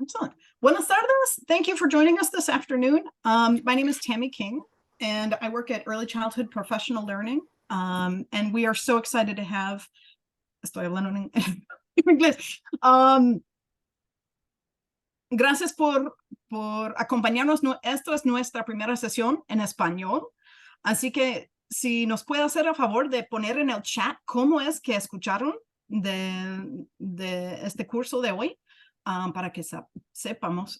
Excellent. Buenas tardes. Thank you for joining us this afternoon. My name is Tammy King, and I work at Early Childhood Professional Learning. And we are so excited to have, estoy hablando en inglés. Gracias por acompañarnos. Esta es nuestra primera sesión en español. Así que si nos puede hacer el favor de poner en el chat cómo es que escucharon de este curso de hoy, para que sepamos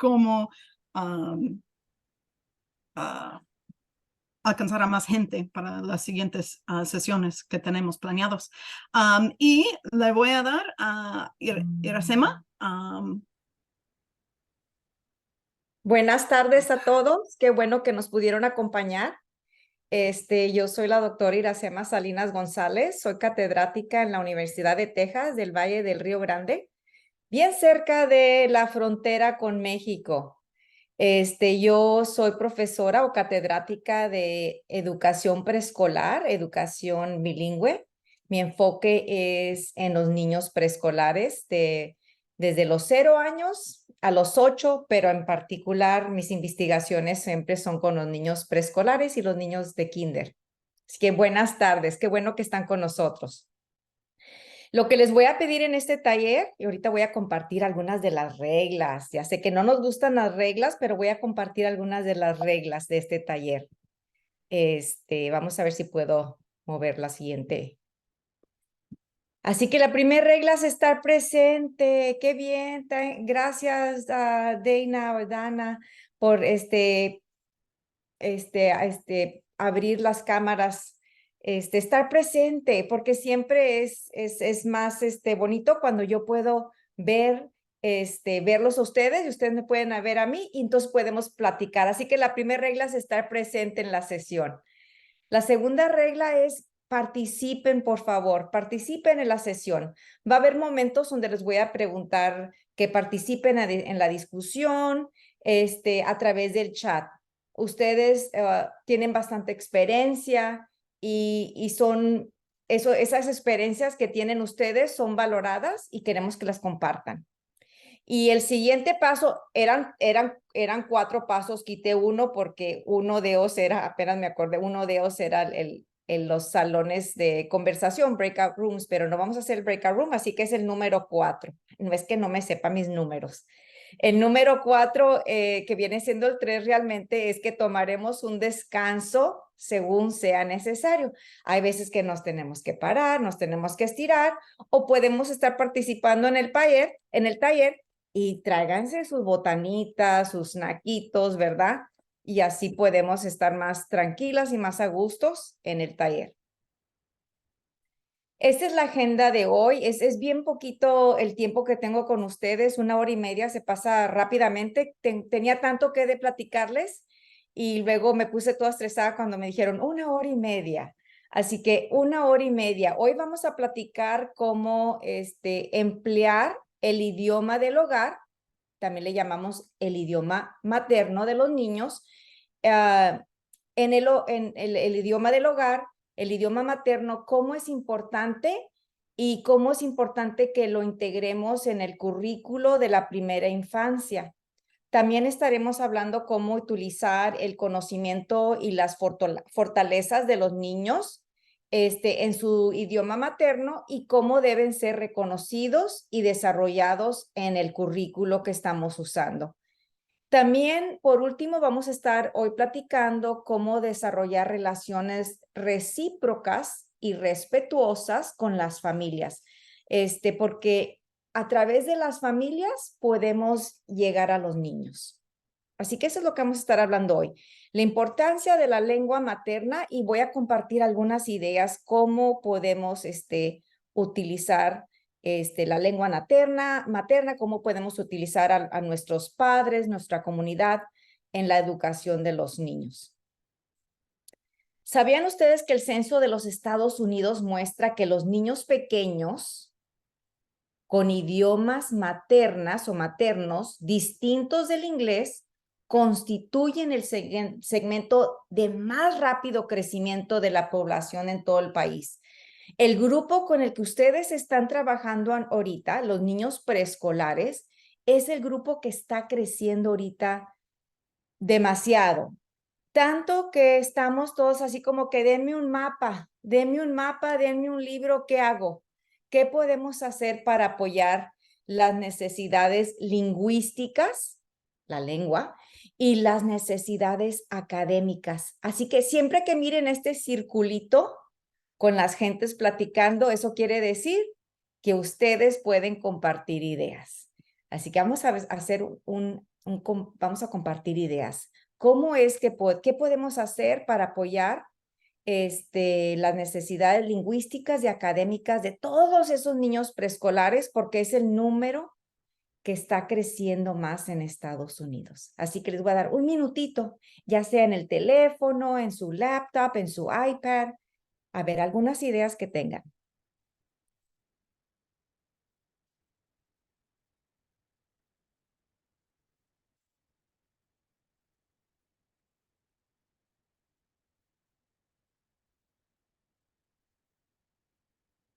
cómo alcanzar a más gente para las siguientes sesiones que tenemos planeados. Y le voy a dar a Iracema. Buenas tardes a todos. Qué bueno que nos pudieron acompañar. Yo soy la doctora Iracema Salinas González. Soy catedrática en la Universidad de Texas del Valle del Río Grande, bien cerca de la frontera con México. Yo soy profesora o catedrática de educación preescolar, educación bilingüe. Mi enfoque es en los niños preescolares desde los 0 años a los 8, pero en particular mis investigaciones siempre son con los niños preescolares y los niños de kinder. Así que buenas tardes, qué bueno que están con nosotros. Lo que les voy a pedir en este taller, y ahorita voy a compartir algunas de las reglas. Ya sé que no nos gustan las reglas, pero voy a compartir algunas de las reglas de este taller. Vamos a ver si puedo mover la siguiente. Así que la primera regla es estar presente. Qué bien. Gracias a Dana o Dana por abrir las cámaras. Estar presente, porque siempre es más bonito cuando yo puedo verlos a ustedes y ustedes me pueden ver a mí y entonces podemos platicar. Así que la primera regla es estar presente en la sesión. La segunda regla es participen, por favor, participen en la sesión. Va a haber momentos donde les voy a preguntar que participen en la discusión a través del chat. Ustedes tienen bastante experiencia y esas experiencias que tienen ustedes son valoradas y queremos que las compartan. Y el siguiente paso, eran 4 pasos, quité uno porque uno de ellos era, apenas me acordé, uno de ellos era los salones de conversación, breakout rooms, pero no vamos a hacer el breakout room, así que es el número 4. No es que no me sepa mis números. El número 4, que viene siendo el 3 realmente, es que tomaremos un descanso según sea necesario. Hay veces que nos tenemos que parar, nos tenemos que estirar, o podemos estar participando en el taller y tráiganse sus botanitas, sus naquitos, ¿verdad? Y así podemos estar más tranquilas y más a gustos en el taller. Esta es la agenda de hoy. Es bien poquito el tiempo que tengo con ustedes. 1 hora y media se pasa rápidamente. Tenía tanto que platicarles y luego me puse toda estresada cuando me dijeron 1 hora y media. Así que 1 hora y media. Hoy vamos a platicar cómo emplear el idioma del hogar. También le llamamos el idioma materno de los niños. En el idioma del hogar, el idioma materno, cómo es importante y cómo es importante que lo integremos en el currículo de la primera infancia. También estaremos hablando cómo utilizar el conocimiento y las fortalezas de los niños en su idioma materno y cómo deben ser reconocidos y desarrollados en el currículo que estamos usando. También, por último, vamos a estar hoy platicando cómo desarrollar relaciones recíprocas y respetuosas con las familias, porque a través de las familias podemos llegar a los niños. Así que eso es lo que vamos a estar hablando hoy. La importancia de la lengua materna, y voy a compartir algunas ideas cómo podemos utilizar la lengua materna, cómo podemos utilizar a nuestros padres, nuestra comunidad en la educación de los niños. ¿Sabían ustedes que el censo de los Estados Unidos muestra que los niños pequeños con idiomas maternas o maternos distintos del inglés constituyen el segmento de más rápido crecimiento de la población en todo el país? El grupo con el que ustedes están trabajando ahorita, los niños preescolares, es el grupo que está creciendo ahorita demasiado. Tanto que estamos todos así como que denme un mapa, denme un mapa, denme un libro, ¿qué hago? ¿Qué podemos hacer para apoyar las necesidades lingüísticas, la lengua, y las necesidades académicas? Así que siempre que miren este circulito con las gentes platicando, eso quiere decir que ustedes pueden compartir ideas. Así que vamos a hacer vamos a compartir ideas. ¿Cómo es que qué podemos hacer para apoyar las necesidades lingüísticas y académicas de todos esos niños preescolares? Porque es el número que está creciendo más en Estados Unidos. Así que les voy a dar un minutito, ya sea en el teléfono, en su laptop, en su iPad, a ver algunas ideas que tengan.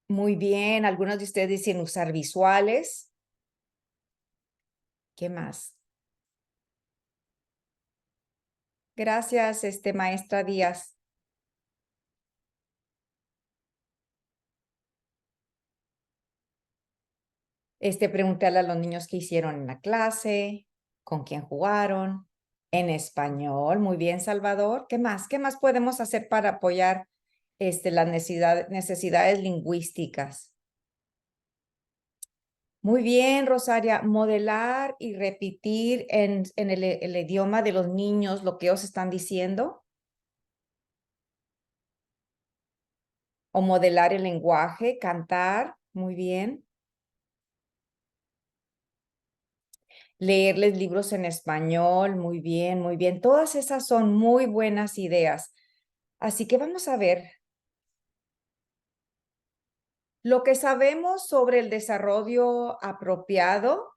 Muy bien, algunos de ustedes dicen usar visuales. ¿Qué más? Gracias, maestra Díaz. Preguntarle a los niños qué hicieron en la clase, con quién jugaron, en español. Muy bien, Salvador. ¿Qué más? ¿Qué más podemos hacer para apoyar las necesidades lingüísticas? Muy bien, Rosaria. Modelar y repetir en el idioma de los niños lo que ellos están diciendo. O modelar el lenguaje, cantar. Muy bien. Leerles libros en español, muy bien, muy bien. Todas esas son muy buenas ideas. Así que vamos a ver. Lo que sabemos sobre el desarrollo apropiado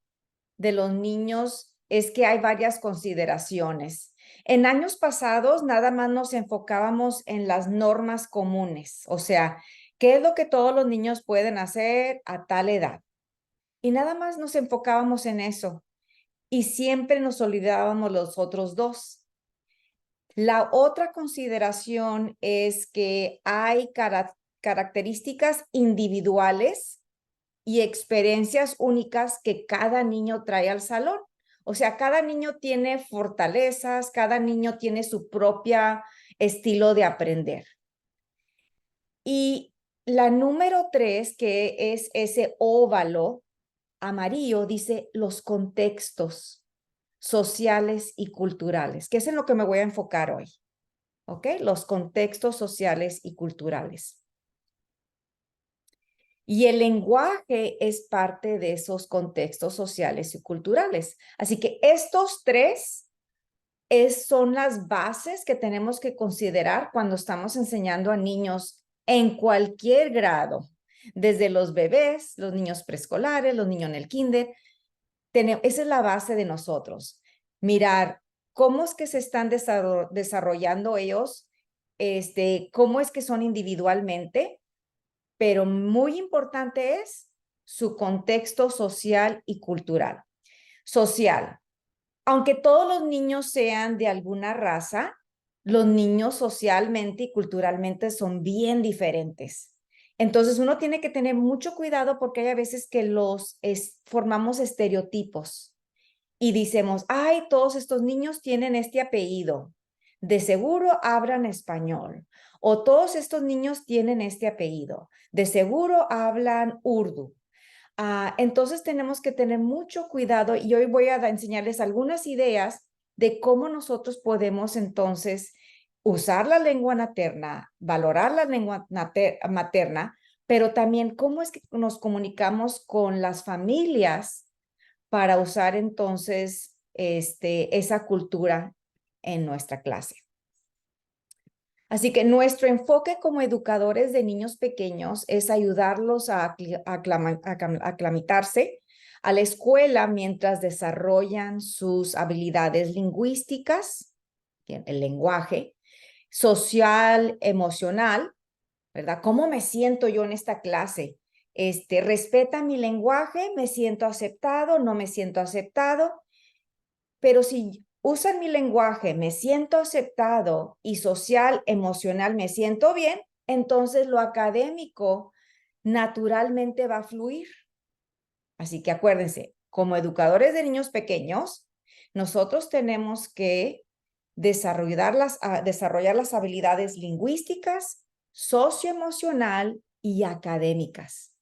de los niños es que hay varias consideraciones. En años pasados nada más nos enfocábamos en las normas comunes, o sea, qué es lo que todos los niños pueden hacer a tal edad. Y nada más nos enfocábamos en eso. Y siempre nos olvidábamos los otros dos. La otra consideración es que hay características individuales y experiencias únicas que cada niño trae al salón. O sea, cada niño tiene fortalezas, cada niño tiene su propio estilo de aprender. Y la número 3, que es ese óvalo amarillo, dice los contextos sociales y culturales, que es en lo que me voy a enfocar hoy. ¿Ok? Los contextos sociales y culturales. Y el lenguaje es parte de esos contextos sociales y culturales. Así que estos tres son las bases que tenemos que considerar cuando estamos enseñando a niños en cualquier grado, desde los bebés, los niños preescolares, los niños en el kinder. Esa es la base de nosotros. Mirar cómo es que se están desarrollando ellos, cómo es que son individualmente, pero muy importante es su contexto social y cultural. Social. Aunque todos los niños sean de alguna raza, los niños socialmente y culturalmente son bien diferentes. Entonces uno tiene que tener mucho cuidado porque hay a veces que formamos estereotipos y decimos, ay, todos estos niños tienen este apellido, de seguro hablan español, o todos estos niños tienen este apellido, de seguro hablan urdu. Entonces tenemos que tener mucho cuidado y hoy voy a enseñarles algunas ideas de cómo nosotros podemos entonces usar la lengua materna, valorar la lengua materna, pero también cómo es que nos comunicamos con las familias para usar entonces esa cultura en nuestra clase. Así que nuestro enfoque como educadores de niños pequeños es ayudarlos a aclamitarse a la escuela mientras desarrollan sus habilidades lingüísticas, el lenguaje, social, emocional, ¿verdad? ¿Cómo me siento yo en esta clase? respeta mi lenguaje, me siento aceptado, no me siento aceptado, pero si usan mi lenguaje, me siento aceptado y social, emocional, me siento bien, entonces lo académico naturalmente va a fluir. Así que acuérdense, como educadores de niños pequeños, nosotros tenemos que desarrollar las habilidades lingüísticas, socioemocional y académicas.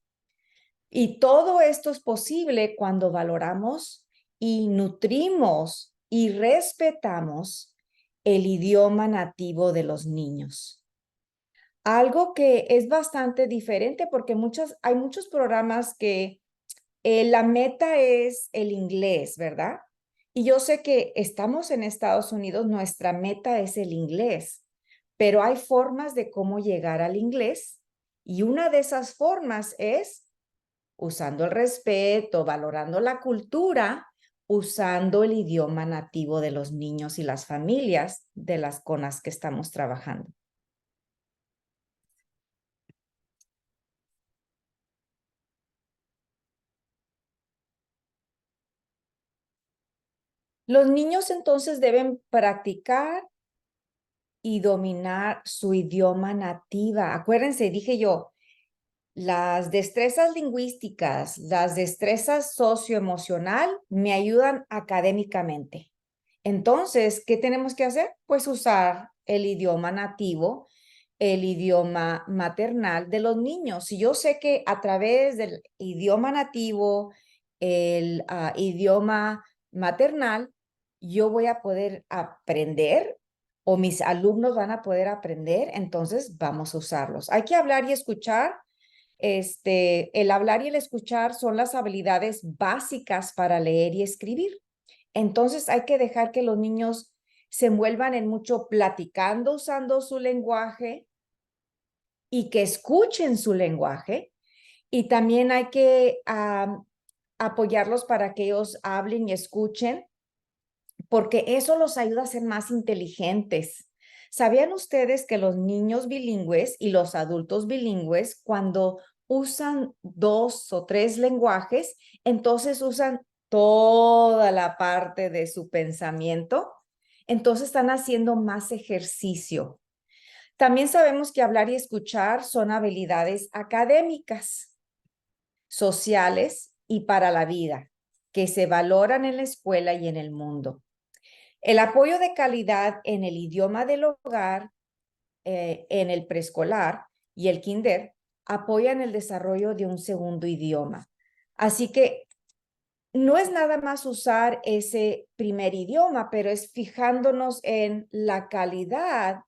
Y todo esto es posible cuando valoramos y nutrimos y respetamos el idioma nativo de los niños. Algo que es bastante diferente porque hay muchos programas que la meta es el inglés, ¿verdad? Y yo sé que estamos en Estados Unidos, nuestra meta es el inglés, pero hay formas de cómo llegar al inglés y una de esas formas es usando el respeto, valorando la cultura, usando el idioma nativo de los niños y las familias con las que estamos trabajando. Los niños entonces deben practicar y dominar su idioma nativa. Acuérdense, dije yo, las destrezas lingüísticas, las destrezas socioemocional me ayudan académicamente. Entonces, ¿qué tenemos que hacer? Pues usar el idioma nativo, el idioma maternal de los niños. Si yo sé que a través del idioma nativo, el idioma maternal, yo voy a poder aprender o mis alumnos van a poder aprender, entonces vamos a usarlos. Hay que hablar y escuchar. El hablar y el escuchar son las habilidades básicas para leer y escribir. Entonces hay que dejar que los niños se envuelvan en mucho platicando usando su lenguaje y que escuchen su lenguaje. Y también hay que apoyarlos para que ellos hablen y escuchen, porque eso los ayuda a ser más inteligentes. ¿Sabían ustedes que los niños bilingües y los adultos bilingües, cuando usan 2 o 3 lenguajes, entonces usan toda la parte de su pensamiento? Entonces están haciendo más ejercicio. También sabemos que hablar y escuchar son habilidades académicas, sociales y para la vida, que se valoran en la escuela y en el mundo. El apoyo de calidad en el idioma del hogar, en el preescolar y el kinder, apoyan el desarrollo de un segundo idioma. Así que no es nada más usar ese primer idioma, pero es fijándonos en la calidad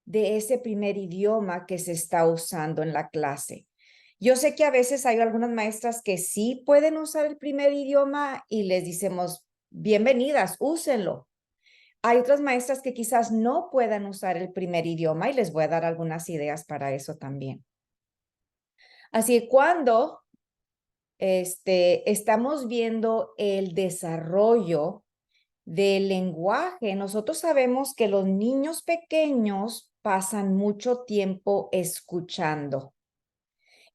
de ese primer idioma que se está usando en la clase. Yo sé que a veces hay algunas maestras que sí pueden usar el primer idioma y les decimos, bienvenidas, úsenlo. Hay otras maestras que quizás no puedan usar el primer idioma y les voy a dar algunas ideas para eso también. Así que cuando estamos viendo el desarrollo del lenguaje, nosotros sabemos que los niños pequeños pasan mucho tiempo escuchando.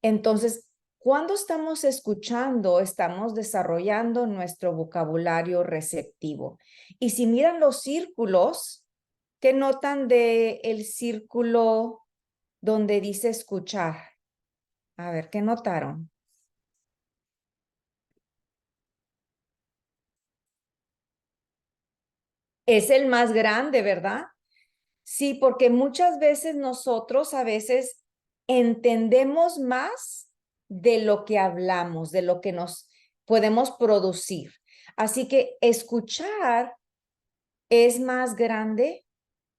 Entonces, cuando estamos escuchando, estamos desarrollando nuestro vocabulario receptivo. Y si miran los círculos, ¿qué notan de el círculo donde dice escuchar? A ver, ¿qué notaron? Es el más grande, ¿verdad? Sí, porque muchas veces nosotros a veces entendemos más de lo que hablamos, de lo que nos podemos producir. Así que escuchar es más grande,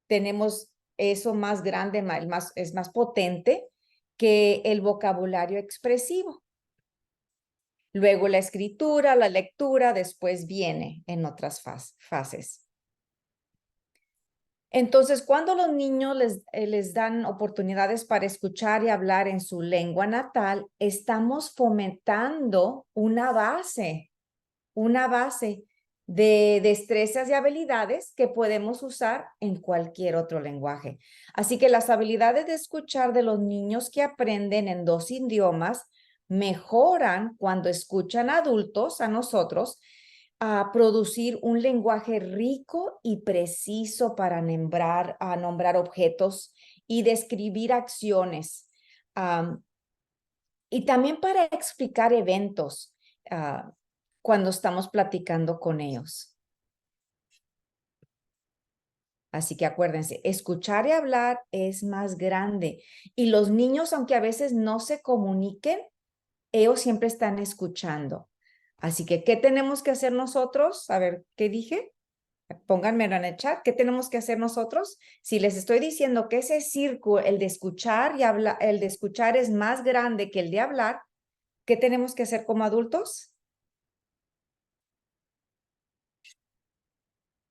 tenemos eso más grande, es más potente que el vocabulario expresivo. Luego la escritura, la lectura, después viene en otras fases. Entonces, cuando los niños les dan oportunidades para escuchar y hablar en su lengua natal, estamos fomentando una base de destrezas y habilidades que podemos usar en cualquier otro lenguaje. Así que las habilidades de escuchar de los niños que aprenden en 2 idiomas mejoran cuando escuchan adultos, a nosotros, a producir un lenguaje rico y preciso para nombrar objetos y describir acciones. Y también para explicar eventos cuando estamos platicando con ellos. Así que acuérdense, escuchar y hablar es más grande. Y los niños, aunque a veces no se comuniquen, ellos siempre están escuchando. Así que, ¿qué tenemos que hacer nosotros? A ver, ¿qué dije? Pónganmelo en el chat. ¿Qué tenemos que hacer nosotros? Si les estoy diciendo que ese círculo, el de escuchar y hablar, el de escuchar es más grande que el de hablar, ¿qué tenemos que hacer como adultos?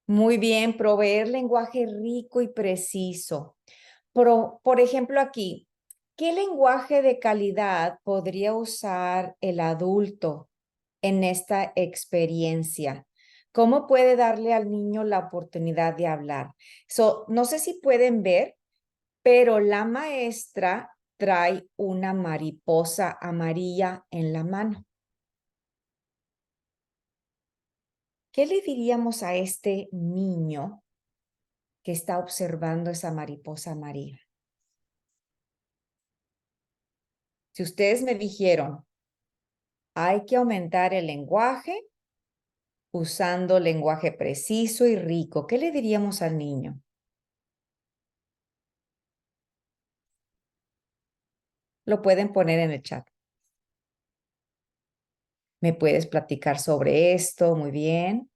Muy bien, proveer lenguaje rico y preciso. Por ejemplo, aquí, ¿qué lenguaje de calidad podría usar el adulto en esta experiencia? ¿Cómo puede darle al niño la oportunidad de hablar? No sé si pueden ver, pero la maestra trae una mariposa amarilla en la mano. ¿Qué le diríamos a este niño que está observando esa mariposa amarilla? Si ustedes me dijeron, hay que aumentar el lenguaje usando lenguaje preciso y rico, ¿qué le diríamos al niño? Lo pueden poner en el chat. ¿Me puedes platicar sobre esto? Muy bien.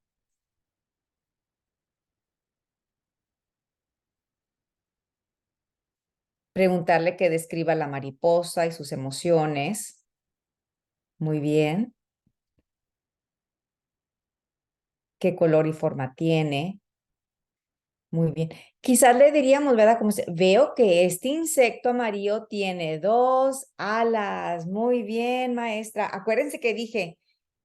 Preguntarle que describa la mariposa y sus emociones. Muy bien. ¿Qué color y forma tiene? Muy bien. Quizás le diríamos, ¿verdad? Como veo que este insecto amarillo tiene 2 alas. Muy bien, maestra. Acuérdense que dije,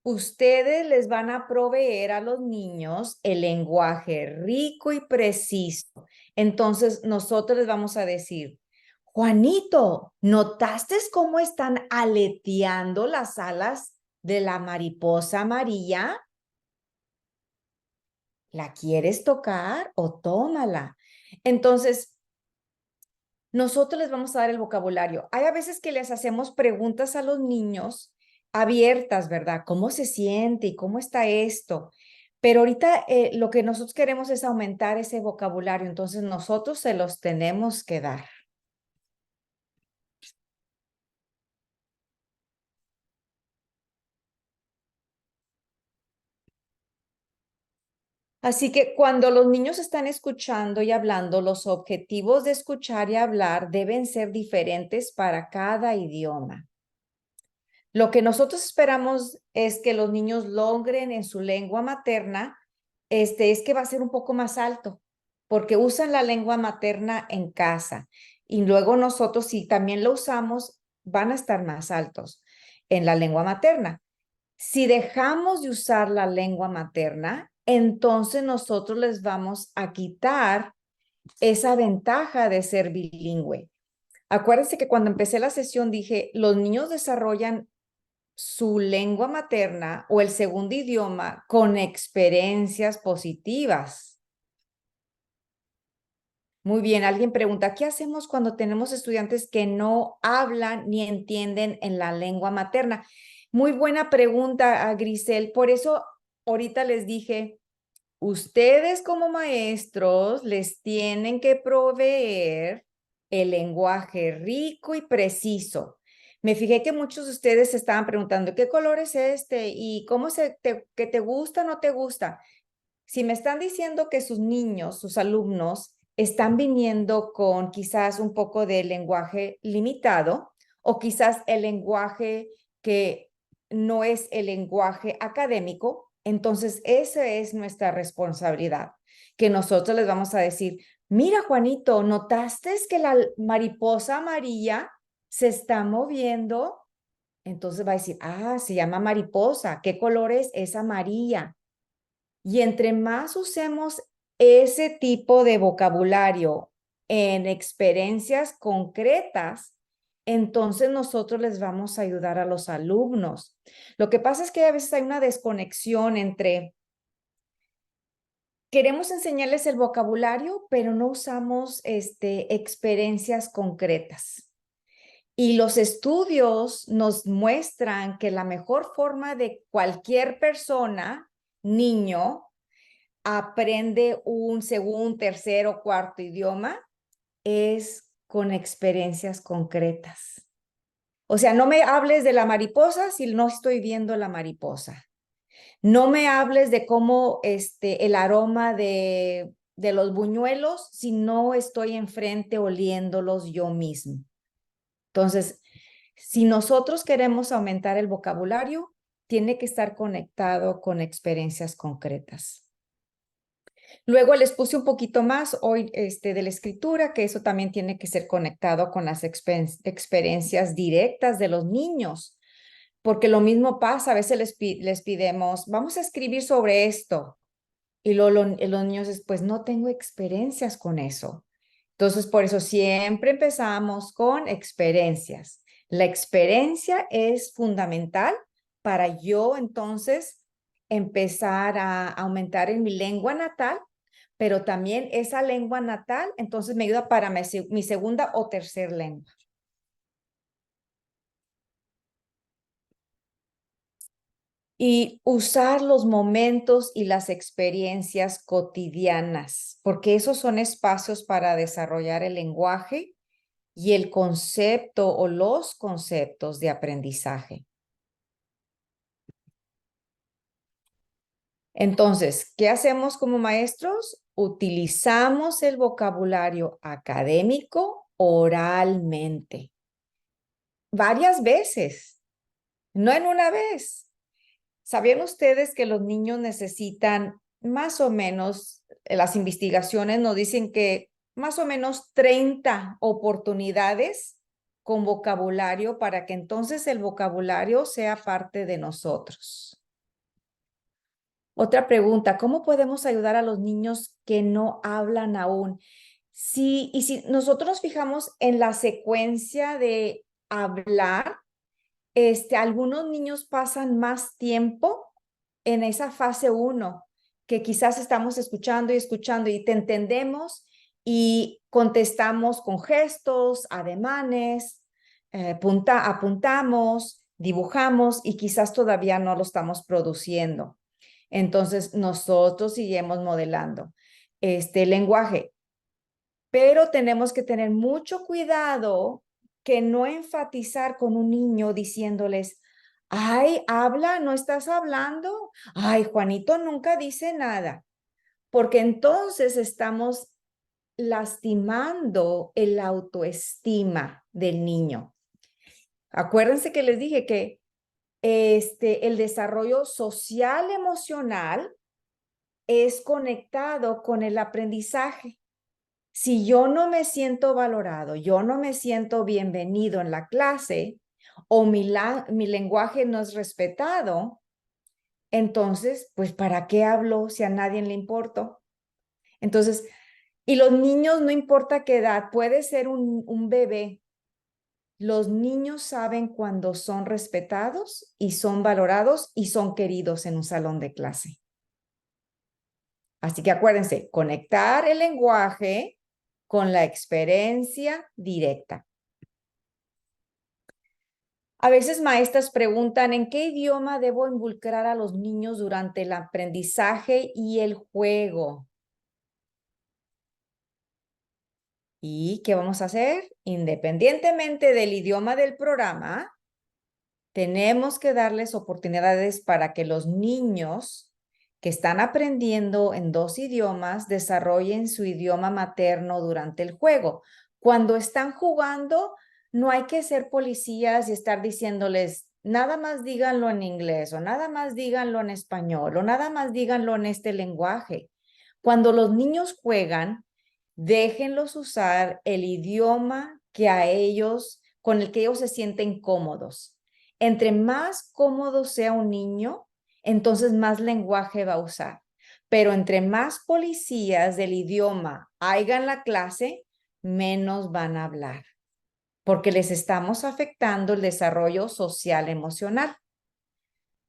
ustedes les van a proveer a los niños el lenguaje rico y preciso. Entonces, nosotros les vamos a decir, Juanito, ¿notaste cómo están aleteando las alas de la mariposa amarilla? ¿La quieres tocar o tómala? Entonces, nosotros les vamos a dar el vocabulario. Hay a veces que les hacemos preguntas a los niños abiertas, ¿verdad? ¿Cómo se siente y cómo está esto? Pero ahorita lo que nosotros queremos es aumentar ese vocabulario, entonces nosotros se los tenemos que dar. Así que cuando los niños están escuchando y hablando, los objetivos de escuchar y hablar deben ser diferentes para cada idioma. Lo que nosotros esperamos es que los niños logren en su lengua materna, es que va a ser un poco más alto, porque usan la lengua materna en casa. Y luego nosotros, si también lo usamos, van a estar más altos en la lengua materna. Si dejamos de usar la lengua materna, entonces nosotros les vamos a quitar esa ventaja de ser bilingüe. Acuérdense que cuando empecé la sesión dije, los niños desarrollan su lengua materna o el segundo idioma con experiencias positivas. Muy bien, alguien pregunta, ¿qué hacemos cuando tenemos estudiantes que no hablan ni entienden en la lengua materna? Muy buena pregunta, Grisel. Por eso ahorita les dije, ustedes como maestros les tienen que proveer el lenguaje rico y preciso. Me fijé que muchos de ustedes se estaban preguntando, ¿qué color es este? ¿Y cómo que te gusta o no te gusta? Si me están diciendo que sus niños, sus alumnos, están viniendo con quizás un poco de lenguaje limitado o quizás el lenguaje que no es el lenguaje académico, entonces esa es nuestra responsabilidad, que nosotros les vamos a decir, mira Juanito, ¿notaste que la mariposa amarilla se está moviendo? Entonces va a decir, se llama mariposa, ¿qué color es? Es amarilla. Y entre más usemos ese tipo de vocabulario en experiencias concretas, entonces nosotros les vamos a ayudar a los alumnos. Lo que pasa es que a veces hay una desconexión entre queremos enseñarles el vocabulario, pero no usamos experiencias concretas. Y los estudios nos muestran que la mejor forma de cualquier persona, niño, aprende un segundo, tercero, cuarto idioma es con experiencias concretas. O sea, no me hables de la mariposa si no estoy viendo la mariposa. No me hables de cómo el aroma de los buñuelos si no estoy enfrente oliéndolos yo mismo. Entonces, si nosotros queremos aumentar el vocabulario, tiene que estar conectado con experiencias concretas. Luego les puse un poquito más hoy de la escritura, que eso también tiene que ser conectado con las experiencias directas de los niños, porque lo mismo pasa, a veces les pidemos, vamos a escribir sobre esto, y luego los niños pues no tengo experiencias con eso. Entonces, por eso siempre empezamos con experiencias. La experiencia es fundamental para yo entonces empezar a aumentar en mi lengua natal, pero también esa lengua natal entonces me ayuda para mi segunda o tercera lengua. Y usar los momentos y las experiencias cotidianas, porque esos son espacios para desarrollar el lenguaje y el concepto o los conceptos de aprendizaje. Entonces, ¿qué hacemos como maestros? Utilizamos el vocabulario académico oralmente, varias veces, no en una vez. ¿Sabían ustedes que los niños necesitan más o menos, las investigaciones nos dicen que más o menos 30 oportunidades con vocabulario para que entonces el vocabulario sea parte de nosotros? Otra pregunta, ¿cómo podemos ayudar a los niños que no hablan aún? Si nosotros nos fijamos en la secuencia de hablar, algunos niños pasan más tiempo en esa fase 1, que quizás estamos escuchando y te entendemos y contestamos con gestos, ademanes, apuntamos, dibujamos y quizás todavía no lo estamos produciendo. Entonces, nosotros seguimos modelando este lenguaje, pero tenemos que tener mucho cuidado que no enfatizar con un niño diciéndoles, ay, habla, ¿no estás hablando? Ay, Juanito nunca dice nada, porque entonces estamos lastimando el autoestima del niño. Acuérdense que les dije que el desarrollo social emocional es conectado con el aprendizaje. Si yo no me siento valorado, yo no me siento bienvenido en la clase o mi lenguaje no es respetado, entonces, pues, ¿para qué hablo si a nadie le importo? Entonces, y los niños, no importa qué edad, puede ser un bebé. Los niños saben cuando son respetados y son valorados y son queridos en un salón de clase. Así que acuérdense, conectar el lenguaje con la experiencia directa. A veces maestras preguntan, ¿en qué idioma debo involucrar a los niños durante el aprendizaje y el juego? ¿Y qué vamos a hacer? Independientemente del idioma del programa, tenemos que darles oportunidades para que los niños que están aprendiendo en 2 idiomas desarrollen su idioma materno durante el juego. Cuando están jugando, no hay que ser policías y estar diciéndoles, nada más díganlo en inglés o nada más díganlo en español o nada más díganlo en este lenguaje. Cuando los niños juegan, déjenlos usar el idioma con el que ellos se sienten cómodos. Entre más cómodo sea un niño, entonces más lenguaje va a usar. Pero entre más policías del idioma haya en la clase, menos van a hablar. porque les estamos afectando el desarrollo social emocional.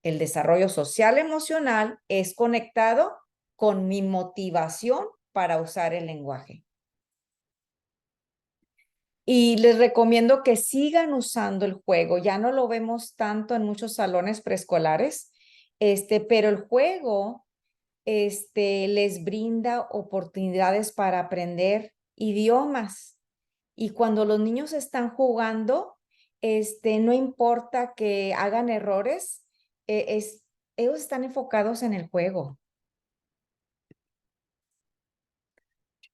El desarrollo social emocional es conectado con mi motivación para usar el lenguaje. Y les recomiendo que sigan usando el juego. Ya no lo vemos tanto en muchos salones preescolares, pero el juego les brinda oportunidades para aprender idiomas. Y cuando los niños están jugando, no importa que hagan errores, ellos están enfocados en el juego.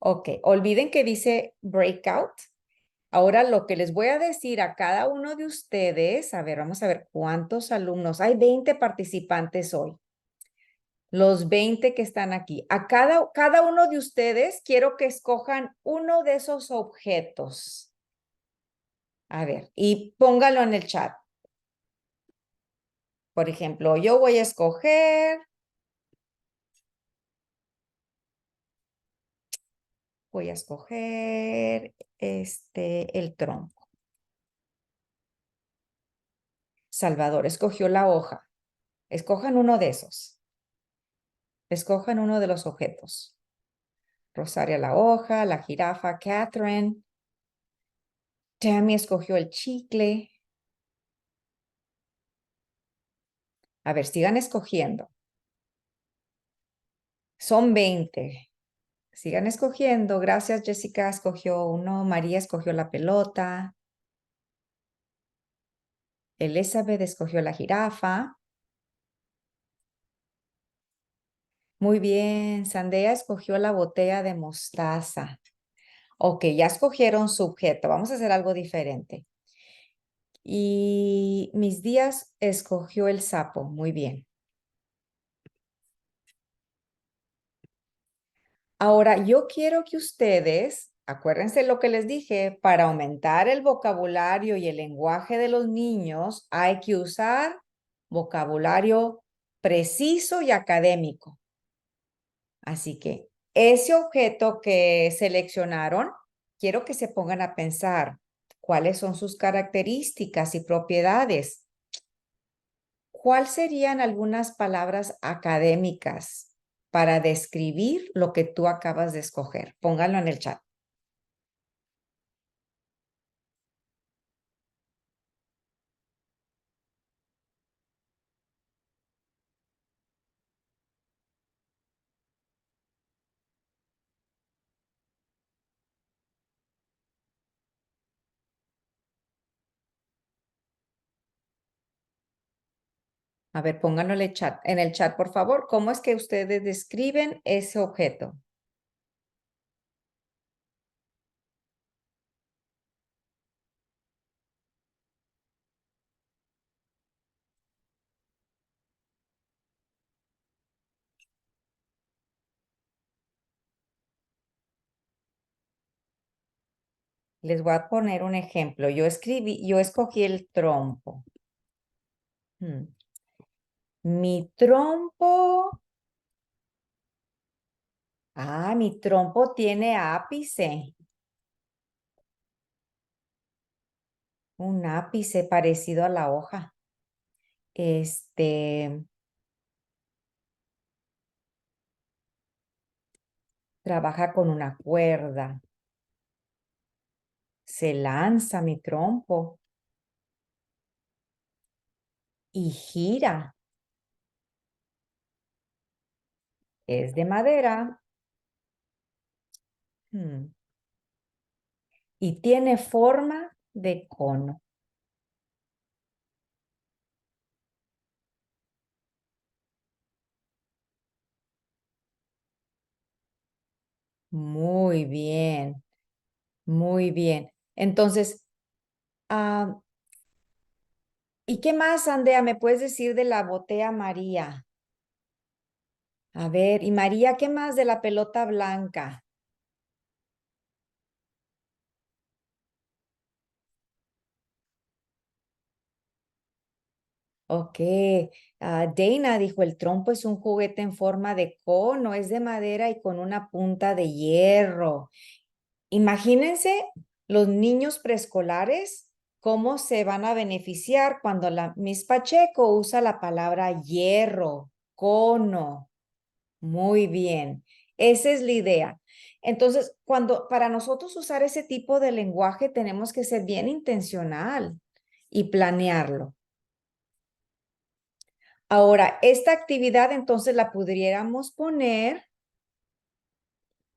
Ok, olviden que dice breakout. Ahora lo que les voy a decir a cada uno de ustedes, a ver, vamos a ver cuántos alumnos. Hay 20 participantes hoy. Los 20 que están aquí. A cada uno de ustedes quiero que escojan uno de esos objetos. A ver, y póngalo en el chat. Por ejemplo, yo voy a escoger el tronco. Salvador escogió la hoja. Escojan uno de esos. Escojan uno de los objetos. Rosaria la hoja, la jirafa, Catherine. Tammy escogió el chicle. A ver, sigan escogiendo. Son 20. Sigan escogiendo. Gracias, Jessica escogió uno. María escogió la pelota. Elizabeth escogió la jirafa. Muy bien. Sandea escogió la botella de mostaza. Ok, ya escogieron su objeto. Vamos a hacer algo diferente. Y Mis Días escogió el sapo. Muy bien. Ahora, yo quiero que ustedes, acuérdense lo que les dije, para aumentar el vocabulario y el lenguaje de los niños, hay que usar vocabulario preciso y académico. Así que ese objeto que seleccionaron, quiero que se pongan a pensar cuáles son sus características y propiedades. ¿Cuáles serían algunas palabras académicas para describir lo que tú acabas de escoger? Pónganlo en el chat. A ver, pónganlo en el chat, por favor. ¿Cómo es que ustedes describen ese objeto? Les voy a poner un ejemplo. Yo escogí el trompo. Mi trompo. Mi trompo tiene ápice. Un ápice parecido a la hoja. Trabaja con una cuerda. Se lanza mi trompo y gira. Es de madera. Y tiene forma de cono. Muy bien, muy bien. Entonces, ¿y qué más, Andrea, me puedes decir de la botella María? A ver, y María, ¿qué más de la pelota blanca? Ok, Dana dijo, el trompo es un juguete en forma de cono, es de madera y con una punta de hierro. Imagínense los niños preescolares, ¿cómo se van a beneficiar cuando la Miss Pacheco usa la palabra hierro, cono? Muy bien, esa es la idea. Entonces, para nosotros usar ese tipo de lenguaje tenemos que ser bien intencional y planearlo. Ahora, esta actividad entonces la pudiéramos poner,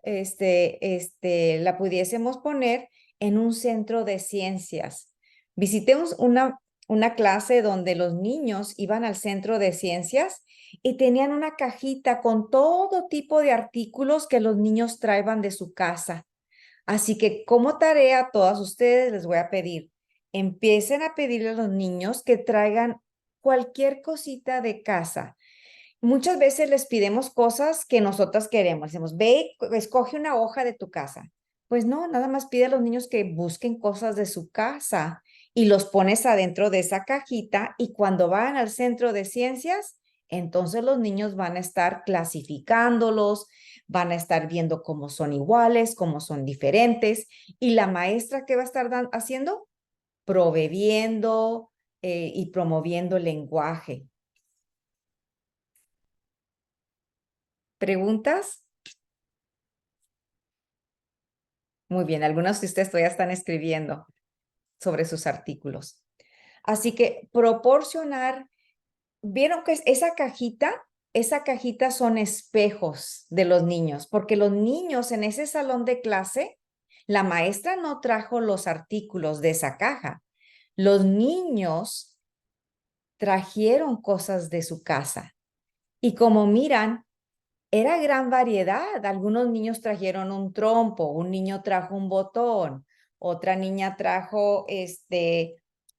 la pudiésemos poner en un centro de ciencias. Visitemos una clase donde los niños iban al centro de ciencias y tenían una cajita con todo tipo de artículos que los niños traían de su casa. Así que como tarea a todas ustedes les voy a pedir, empiecen a pedirle a los niños que traigan cualquier cosita de casa. Muchas veces les pidemos cosas que nosotras queremos. Decimos, ve, escoge una hoja de tu casa. Pues no, nada más pide a los niños que busquen cosas de su casa y los pones adentro de esa cajita y cuando van al centro de ciencias, entonces los niños van a estar clasificándolos, van a estar viendo cómo son iguales, cómo son diferentes y la maestra, ¿qué va a estar haciendo? Promoviendo y promoviendo el lenguaje. ¿Preguntas? Muy bien, algunos de ustedes todavía están escribiendo sobre sus artículos. Así que proporcionar, ¿vieron que esa cajita son espejos de los niños? Porque los niños en ese salón de clase, la maestra no trajo los artículos de esa caja. Los niños trajeron cosas de su casa. Y como miran, era gran variedad. Algunos niños trajeron un trompo, un niño trajo un botón, otra niña trajo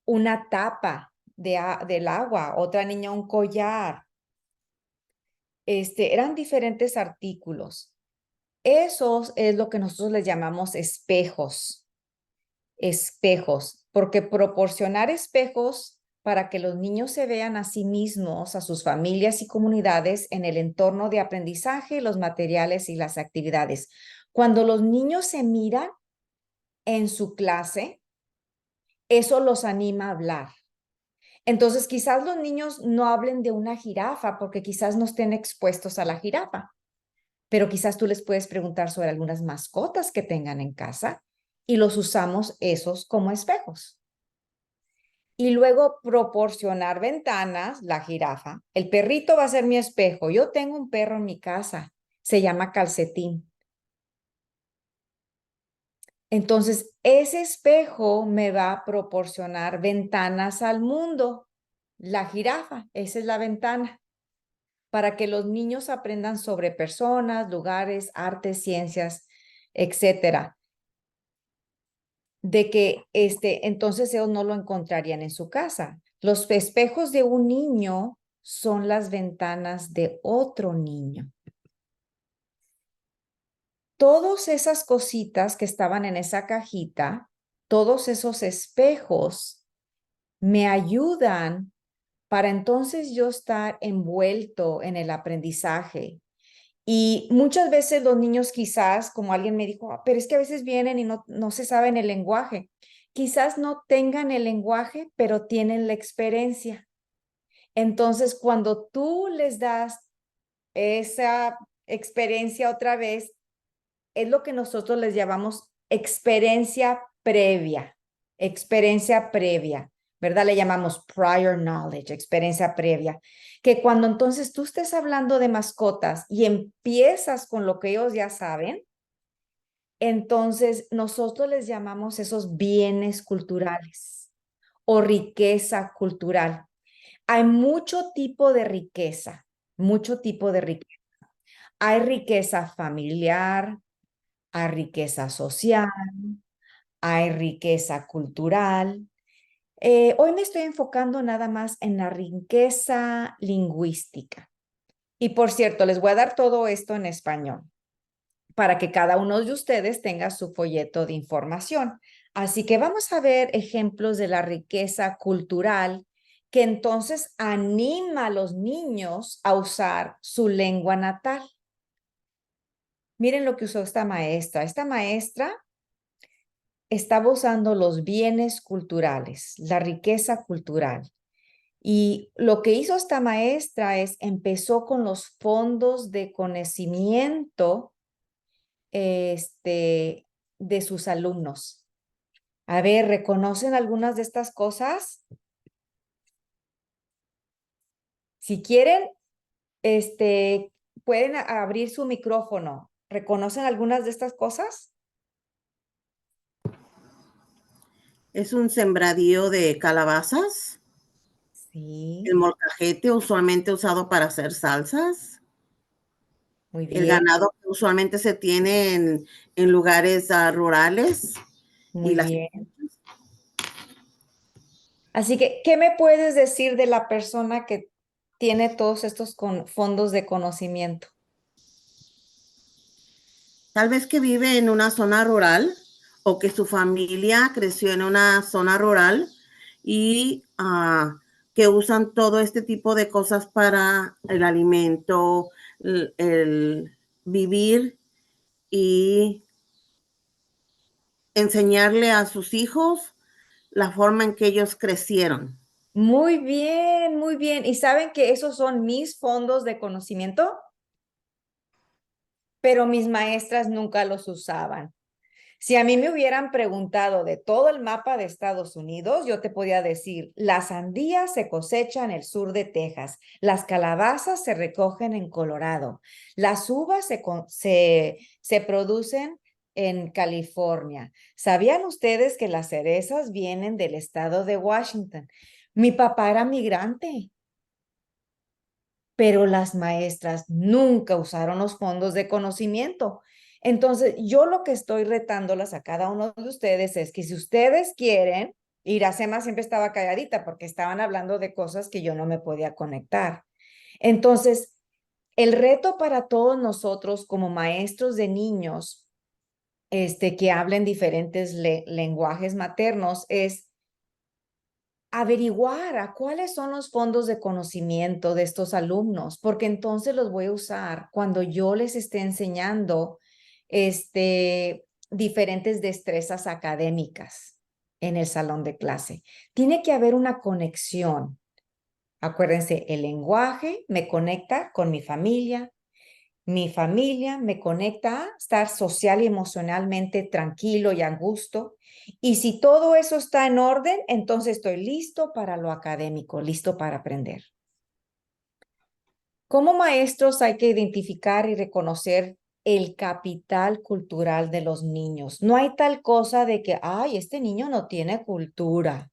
una tapa del agua, otra niña un collar. Eran diferentes artículos. Esos es lo que nosotros les llamamos espejos. Espejos, porque proporcionar espejos para que los niños se vean a sí mismos, a sus familias y comunidades en el entorno de aprendizaje, los materiales y las actividades. Cuando los niños se miran en su clase, eso los anima a hablar. Entonces, quizás los niños no hablen de una jirafa porque quizás no estén expuestos a la jirafa, pero quizás tú les puedes preguntar sobre algunas mascotas que tengan en casa y los usamos esos como espejos. Y luego proporcionar ventanas, la jirafa. El perrito va a ser mi espejo. Yo tengo un perro en mi casa, se llama Calcetín. Entonces, ese espejo me va a proporcionar ventanas al mundo. La jirafa, esa es la ventana, para que los niños aprendan sobre personas, lugares, artes, ciencias, etcétera. De que entonces ellos no lo encontrarían en su casa. Los espejos de un niño son las ventanas de otro niño. Todas esas cositas que estaban en esa cajita, todos esos espejos me ayudan para entonces yo estar envuelto en el aprendizaje. Y muchas veces los niños quizás, como alguien me dijo, pero es que a veces vienen y no se saben el lenguaje. Quizás no tengan el lenguaje, pero tienen la experiencia. Entonces, cuando tú les das esa experiencia otra vez, es lo que nosotros les llamamos experiencia previa, ¿verdad? Le llamamos prior knowledge, experiencia previa, que cuando entonces tú estés hablando de mascotas y empiezas con lo que ellos ya saben, entonces nosotros les llamamos esos bienes culturales o riqueza cultural. Hay mucho tipo de riqueza, mucho tipo de riqueza. Hay riqueza familiar, hay riqueza social, hay riqueza cultural. Hoy me estoy enfocando nada más en la riqueza lingüística. Y por cierto, les voy a dar todo esto en español para que cada uno de ustedes tenga su folleto de información. Así que vamos a ver ejemplos de la riqueza cultural que entonces anima a los niños a usar su lengua natal. Miren lo que usó esta maestra. Esta maestra estaba usando los bienes culturales, la riqueza cultural. Y lo que hizo esta maestra es empezó con los fondos de conocimiento de sus alumnos. A ver, ¿reconocen algunas de estas cosas? Si quieren, pueden abrir su micrófono. ¿Reconocen algunas de estas cosas? Es un sembradío de calabazas, Sí, el molcajete usualmente usado para hacer salsas, muy el bien, ganado que usualmente se tiene en lugares rurales y muy las bien. Así que, ¿qué me puedes decir de la persona que tiene todos estos fondos de conocimiento? tal vez que vive en una zona rural o que su familia creció en una zona rural y que usan todo este tipo de cosas para el alimento, el vivir y enseñarle a sus hijos la forma en que ellos crecieron. Muy bien, muy bien. ¿Y saben que esos son mis fondos de conocimiento? Pero mis maestras nunca los usaban. Si a mí me hubieran preguntado de todo el mapa de Estados Unidos, yo te podía decir, las sandías se cosechan en el sur de Texas, las calabazas se recogen en Colorado, las uvas se producen en California. ¿Sabían ustedes que las cerezas vienen del estado de Washington? Mi papá era migrante, pero las maestras nunca usaron los fondos de conocimiento. Entonces, yo lo que estoy retándolas a cada uno de ustedes es que si ustedes quieren, Iracema siempre estaba calladita porque estaban hablando de cosas que yo no me podía conectar. Entonces, el reto para todos nosotros como maestros de niños, que hablen diferentes lenguajes maternos es averiguar a cuáles son los fondos de conocimiento de estos alumnos, porque entonces los voy a usar cuando yo les esté enseñando diferentes destrezas académicas en el salón de clase. Tiene que haber una conexión. Acuérdense, el lenguaje me conecta con mi familia me conecta a estar social y emocionalmente tranquilo y a gusto. Y si todo eso está en orden, entonces estoy listo para lo académico, listo para aprender. Como maestros hay que identificar y reconocer el capital cultural de los niños. No hay tal cosa de que, ay, este niño no tiene cultura.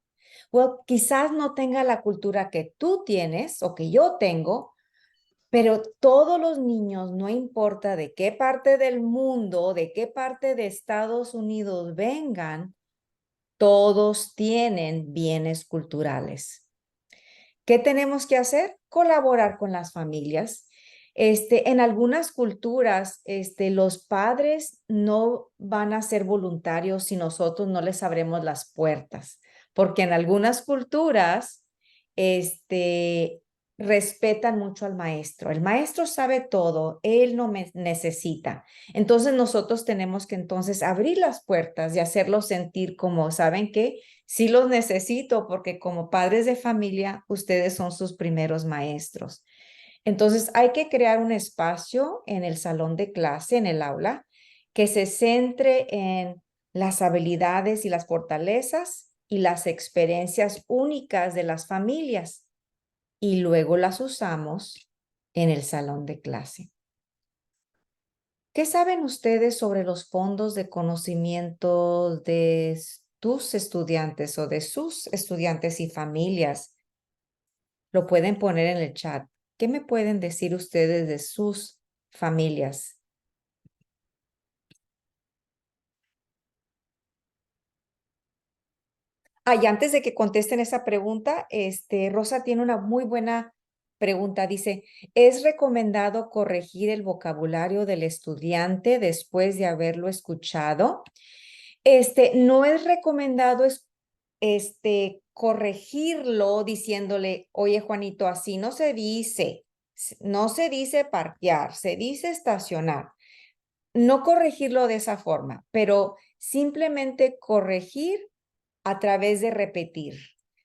Well, quizás no tenga la cultura que tú tienes o que yo tengo, pero todos los niños, no importa de qué parte del mundo, de qué parte de Estados Unidos vengan, todos tienen bienes culturales. ¿Qué tenemos que hacer? Colaborar con las familias. En algunas culturas, los padres no van a ser voluntarios si nosotros no les abrimos las puertas, porque en algunas culturas, respetan mucho al maestro. El maestro sabe todo, él no me necesita. Entonces nosotros tenemos que entonces abrir las puertas y hacerlos sentir como, ¿saben qué? Sí los necesito porque como padres de familia, ustedes son sus primeros maestros. Entonces hay que crear un espacio en el salón de clase, en el aula, que se centre en las habilidades y las fortalezas y las experiencias únicas de las familias y luego las usamos en el salón de clase. ¿Qué saben ustedes sobre los fondos de conocimiento de tus estudiantes o de sus estudiantes y familias? Lo pueden poner en el chat. ¿Qué me pueden decir ustedes de sus familias? Y antes de que contesten esa pregunta, Rosa tiene una muy buena pregunta. Dice, ¿es recomendado corregir el vocabulario del estudiante después de haberlo escuchado? No es recomendado corregirlo diciéndole, oye, Juanito, así no se dice parquear, se dice estacionar. No corregirlo de esa forma, pero simplemente corregir a través de repetir.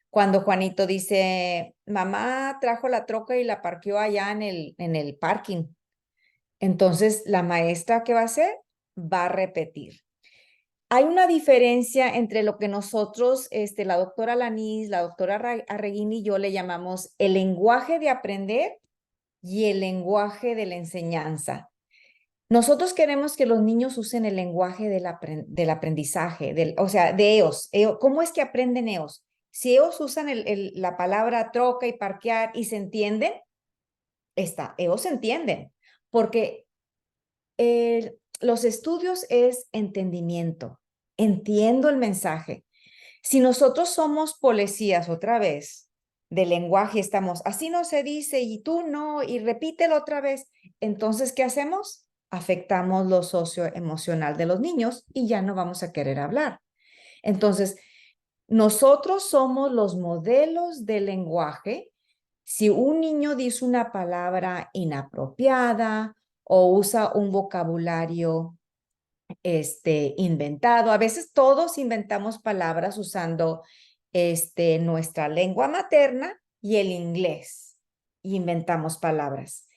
Cuando Juanito dice, mamá trajo la troca y la parqueó allá en el parking. Entonces, la maestra, ¿qué va a hacer? Va a repetir. Hay una diferencia entre lo que nosotros, la doctora Lanís, la doctora Arreguín y yo le llamamos el lenguaje de aprender y el lenguaje de la enseñanza. Nosotros queremos que los niños usen el lenguaje del aprendizaje, o sea, de ellos. ¿Cómo es que aprenden ellos? Si ellos usan la palabra troca y parquear y se entienden, ellos se entienden, porque los estudios es entendimiento. Entiendo el mensaje. Si nosotros somos policías otra vez del lenguaje, estamos, así no se dice y tú no, y repítelo otra vez, entonces, ¿qué hacemos? Afectamos lo socioemocional de los niños y ya no vamos a querer hablar. Entonces, nosotros somos los modelos del lenguaje. Si un niño dice una palabra inapropiada o usa un vocabulario inventado, a veces todos inventamos palabras usando nuestra lengua materna y el inglés. Y inventamos palabras.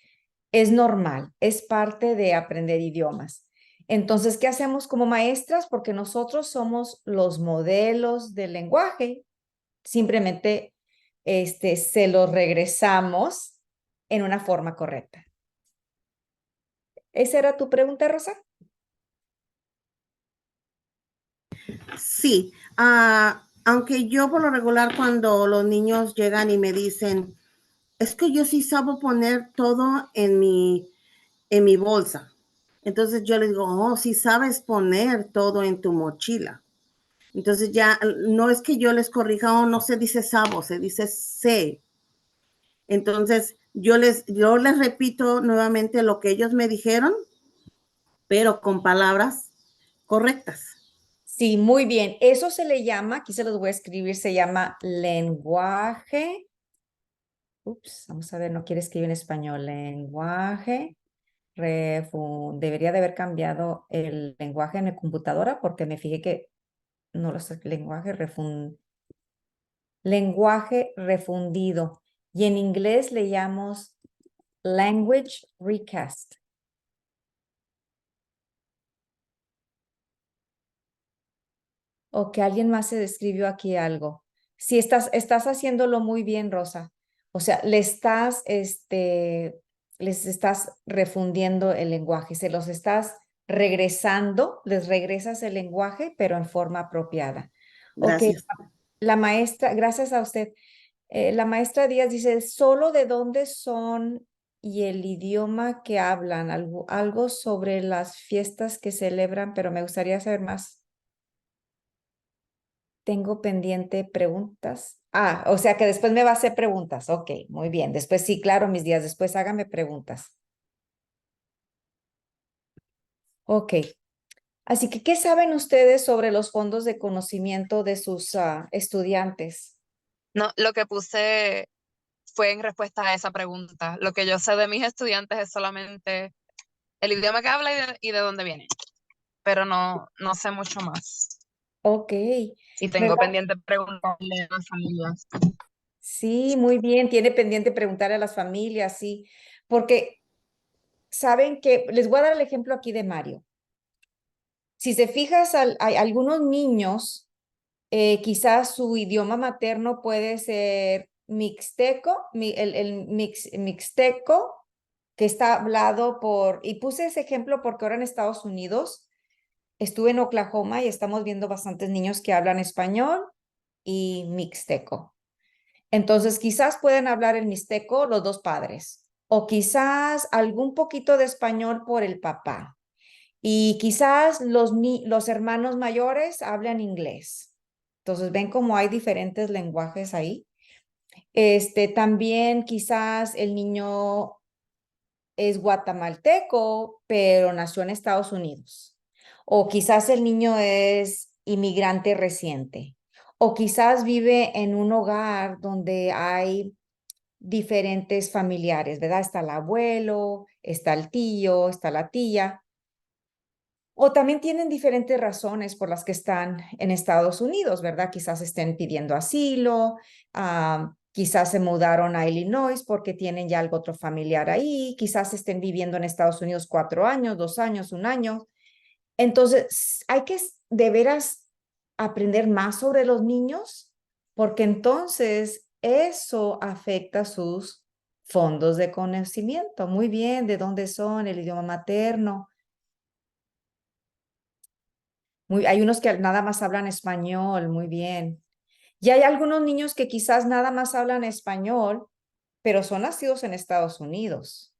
Es normal, es parte de aprender idiomas. Entonces, ¿qué hacemos como maestras? Porque nosotros somos los modelos del lenguaje. Simplemente se los regresamos en una forma correcta. ¿Esa era tu pregunta, Rosa? Sí, aunque yo por lo regular cuando los niños llegan y me dicen, es que yo sí sabo poner todo en mi bolsa. Entonces yo les digo, oh, sí sabes poner todo en tu mochila. Entonces ya no es que yo les corrija, oh, no se dice sabo, se dice sé. Entonces yo les repito nuevamente lo que ellos me dijeron, pero con palabras correctas. Sí, muy bien. Eso se le llama, aquí se los voy a escribir, se llama lenguaje. Ups, vamos a ver, no quiere escribir en español. Lenguaje. Debería de haber cambiado el lenguaje en la computadora porque me fijé que no lo sé, lenguaje refundido. Y en inglés le llamamos language recast. O que alguien más se describió aquí algo. Sí, estás haciéndolo muy bien, Rosa. O sea, les estás refundiendo el lenguaje, se los estás regresando, les regresas el lenguaje, pero en forma apropiada. Ok, Gracias. la maestra, gracias a usted. La maestra Díaz dice, ¿solo de dónde son y el idioma que hablan? Algo sobre las fiestas que celebran, pero me gustaría saber más. Tengo pendiente preguntas. O sea que después me va a hacer preguntas. Ok, muy bien. Después sí, claro, mis días. Después hágame preguntas. Ok. Así que, ¿qué saben ustedes sobre los fondos de conocimiento de sus estudiantes? No, lo que puse fue en respuesta a esa pregunta. Lo que yo sé de mis estudiantes es solamente el idioma que habla y de dónde viene, pero no sé mucho más. Ok. Y Me tengo va- pendiente preguntarle a las familias. Sí, muy bien. Tiene pendiente preguntar a las familias, sí. Porque saben que, les voy a dar el ejemplo aquí de Mario. Si se fijas, hay algunos niños, quizás su idioma materno puede ser mixteco, mixteco, que está hablado y puse ese ejemplo porque ahora en Estados Unidos, estuve en Oklahoma y estamos viendo bastantes niños que hablan español y mixteco. Entonces, quizás pueden hablar el mixteco los dos padres, o quizás algún poquito de español por el papá. Y quizás los hermanos mayores hablan inglés. Entonces, ven cómo hay diferentes lenguajes ahí. También quizás el niño es guatemalteco, pero nació en Estados Unidos. O quizás el niño es inmigrante reciente. O quizás vive en un hogar donde hay diferentes familiares, ¿verdad? Está el abuelo, está el tío, está la tía. O también tienen diferentes razones por las que están en Estados Unidos, ¿verdad? Quizás estén pidiendo asilo, quizás se mudaron a Illinois porque tienen ya algo otro familiar ahí, quizás estén viviendo en Estados Unidos 4 años, 2 años, 1 año. Entonces, hay que de veras aprender más sobre los niños, porque entonces eso afecta sus fondos de conocimiento. Muy bien, de dónde son, el idioma materno. Hay unos que nada más hablan español, muy bien. Y hay algunos niños que quizás nada más hablan español, pero son nacidos en Estados Unidos,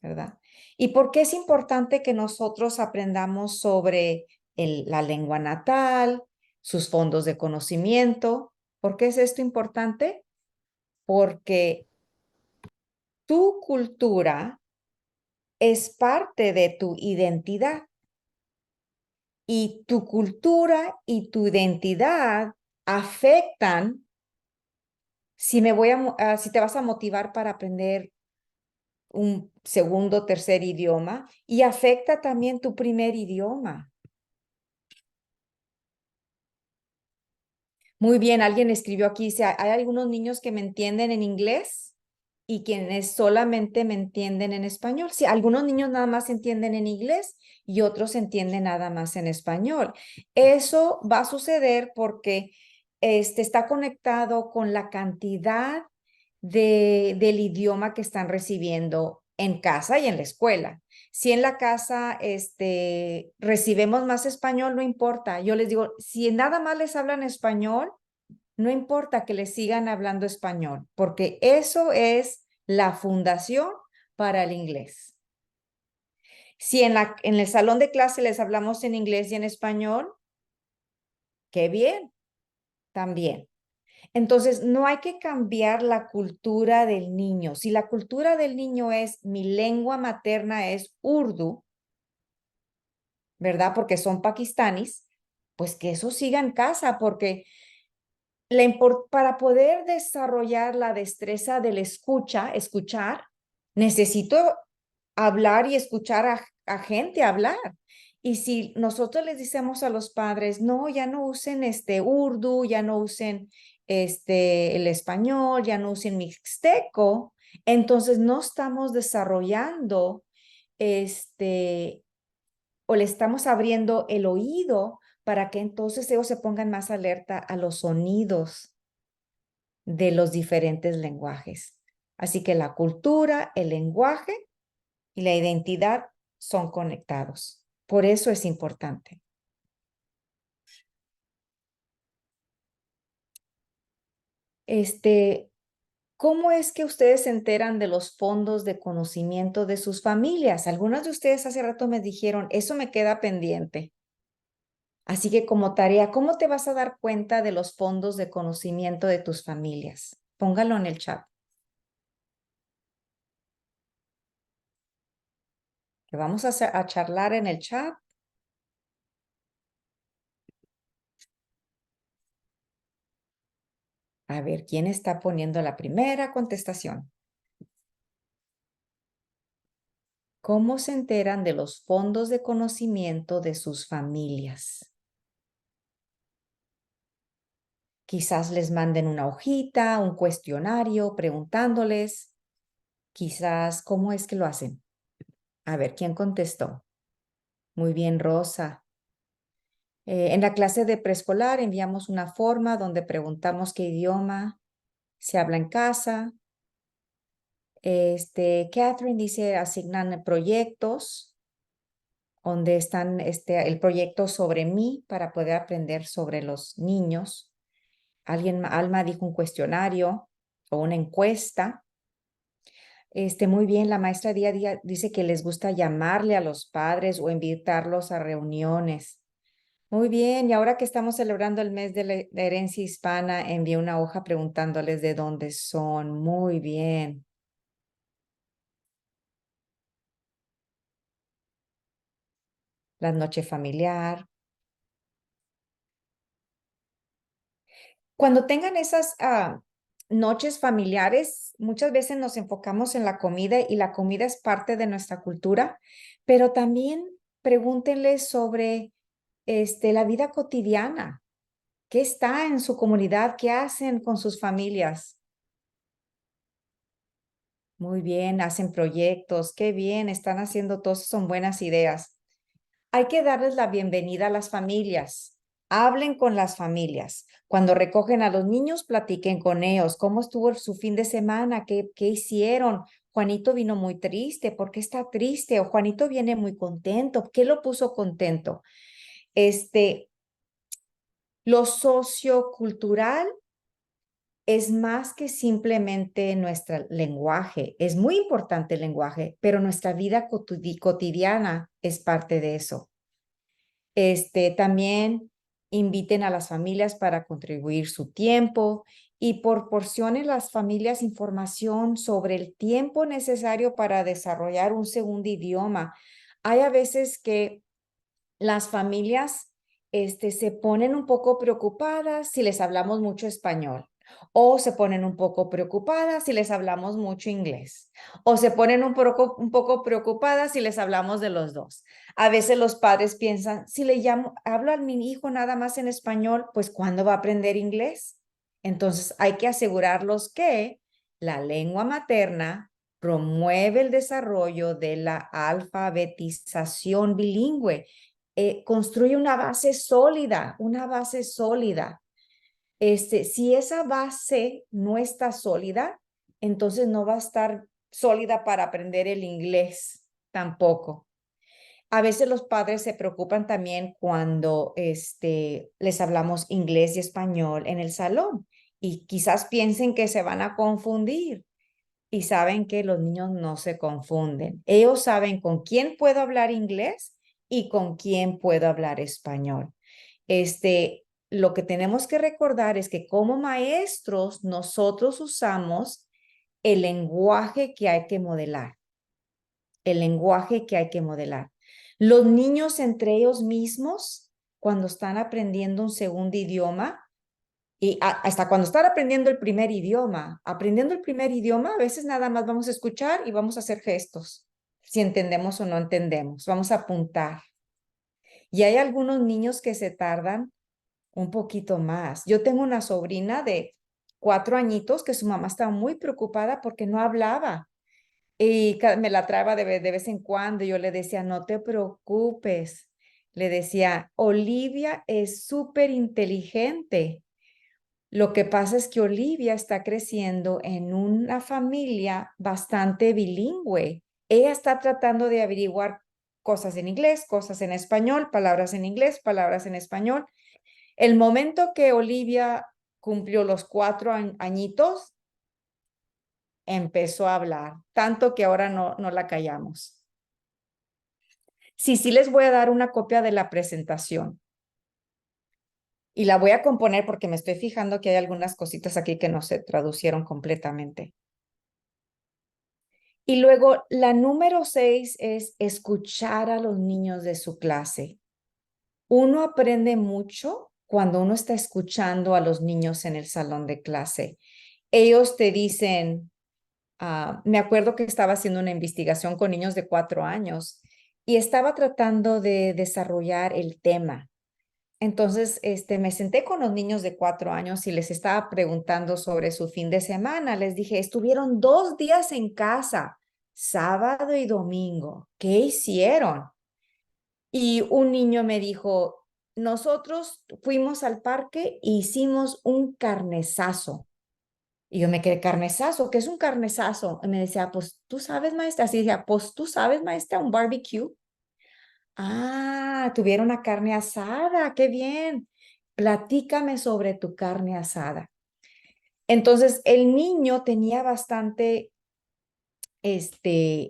¿verdad? ¿Y por qué es importante que nosotros aprendamos sobre la lengua natal, sus fondos de conocimiento? ¿Por qué es esto importante? Porque tu cultura es parte de tu identidad. Y tu cultura y tu identidad afectan si si te vas a motivar para aprender un segundo, tercer idioma, y afecta también tu primer idioma. Muy bien, alguien escribió aquí, dice, hay algunos niños que me entienden en inglés y quienes solamente me entienden en español. Sí, algunos niños nada más entienden en inglés y otros entienden nada más en español. Eso va a suceder porque está conectado con la cantidad del idioma que están recibiendo en casa y en la escuela. Si en la casa recibimos más español, no importa. Yo les digo, si nada más les hablan español, no importa que les sigan hablando español, porque eso es la fundación para el inglés. Si en el salón de clase les hablamos en inglés y en español, qué bien, también. Entonces, no hay que cambiar la cultura del niño. Si la cultura del niño es, mi lengua materna es Urdu, ¿verdad? Porque son pakistaníes, pues que eso siga en casa, porque para poder desarrollar la destreza del escuchar, necesito hablar y escuchar a gente hablar. Y si nosotros les decimos a los padres, no, ya no usen Urdu, ya no usen el español, ya no usen mixteco, entonces no estamos desarrollando o le estamos abriendo el oído para que entonces ellos se pongan más alerta a los sonidos de los diferentes lenguajes. Así que la cultura, el lenguaje y la identidad son conectados. Por eso es importante. ¿Cómo es que ustedes se enteran de los fondos de conocimiento de sus familias? Algunas de ustedes hace rato me dijeron, eso me queda pendiente. Así que como tarea, ¿cómo te vas a dar cuenta de los fondos de conocimiento de tus familias? Póngalo en el chat. Que vamos a charlar en el chat. A ver, ¿quién está poniendo la primera contestación? ¿Cómo se enteran de los fondos de conocimiento de sus familias? Quizás les manden una hojita, un cuestionario preguntándoles. Quizás, ¿cómo es que lo hacen? A ver, ¿quién contestó? Muy bien, Rosa. En la clase de preescolar enviamos una forma donde preguntamos qué idioma se habla en casa. Catherine dice, asignan proyectos donde están el proyecto sobre mí para poder aprender sobre los niños. Alma dijo un cuestionario o una encuesta. Muy bien, la maestra día a día dice que les gusta llamarle a los padres o invitarlos a reuniones. Muy bien, y ahora que estamos celebrando el mes de la herencia hispana, envié una hoja preguntándoles de dónde son. Muy bien. La noche familiar. Cuando tengan esas noches familiares, muchas veces nos enfocamos en la comida y la comida es parte de nuestra cultura, pero también pregúntenles sobre la vida cotidiana. ¿Qué está en su comunidad? ¿Qué hacen con sus familias? Muy bien, hacen proyectos. Qué bien, están haciendo todos, son buenas ideas. Hay que darles la bienvenida a las familias. Hablen con las familias. Cuando recogen a los niños, platiquen con ellos. ¿Cómo estuvo su fin de semana? ¿Qué hicieron? Juanito vino muy triste. ¿Por qué está triste? O Juanito viene muy contento. ¿Qué lo puso contento? Lo sociocultural es más que simplemente nuestro lenguaje. Es muy importante el lenguaje, pero nuestra vida cotidiana es parte de eso. También inviten a las familias para contribuir su tiempo y proporcionen a las familias información sobre el tiempo necesario para desarrollar un segundo idioma. Hay a veces que las familias se ponen un poco preocupadas si les hablamos mucho español, o se ponen un poco preocupadas si les hablamos mucho inglés, o se ponen un poco preocupadas si les hablamos de los dos. A veces los padres piensan, si hablo a mi hijo nada más en español, pues ¿cuándo va a aprender inglés? Entonces hay que asegurarlos que la lengua materna promueve el desarrollo de la alfabetización bilingüe. Construye una base sólida, una base sólida. Si esa base no está sólida, entonces no va a estar sólida para aprender el inglés tampoco. A veces los padres se preocupan también cuando les hablamos inglés y español en el salón y quizás piensen que se van a confundir. Y saben que los niños no se confunden. Ellos saben con quién puedo hablar inglés y con quién puedo hablar español. Lo que tenemos que recordar es que como maestros nosotros usamos el lenguaje que hay que modelar. El lenguaje que hay que modelar. Los niños entre ellos mismos, cuando están aprendiendo un segundo idioma, y hasta cuando están aprendiendo el primer idioma, a veces nada más vamos a escuchar y vamos a hacer gestos, si entendemos o no entendemos, vamos a apuntar. Y hay algunos niños que se tardan un poquito más. Yo tengo una sobrina de 4 añitos que su mamá estaba muy preocupada porque no hablaba. Y me la traía de vez en cuando. Yo le decía, no te preocupes. Le decía, Olivia es súper inteligente. Lo que pasa es que Olivia está creciendo en una familia bastante bilingüe. Ella está tratando de averiguar cosas en inglés, cosas en español, palabras en inglés, palabras en español. El momento que Olivia cumplió los 4 añitos, empezó a hablar, tanto que ahora no la callamos. Sí, les voy a dar una copia de la presentación. Y la voy a componer porque me estoy fijando que hay algunas cositas aquí que no se traducieron completamente. Y luego la número 6 es escuchar a los niños de su clase. Uno aprende mucho cuando uno está escuchando a los niños en el salón de clase. Ellos te dicen, me acuerdo que estaba haciendo una investigación con niños de 4 años y estaba tratando de desarrollar el tema. Entonces, me senté con los niños de 4 años y les estaba preguntando sobre su fin de semana. Les dije, estuvieron 2 días en casa, sábado y domingo. ¿Qué hicieron? Y un niño me dijo, nosotros fuimos al parque e hicimos un carnezazo. Y yo me quedé, ¿carnezazo? ¿Qué es un carnezazo? Y me decía, pues, ¿tú sabes, maestra? Así decía, pues, ¿tú sabes, maestra, un barbecue? Tuvieron una carne asada, qué bien. Platícame sobre tu carne asada. Entonces, el niño tenía bastante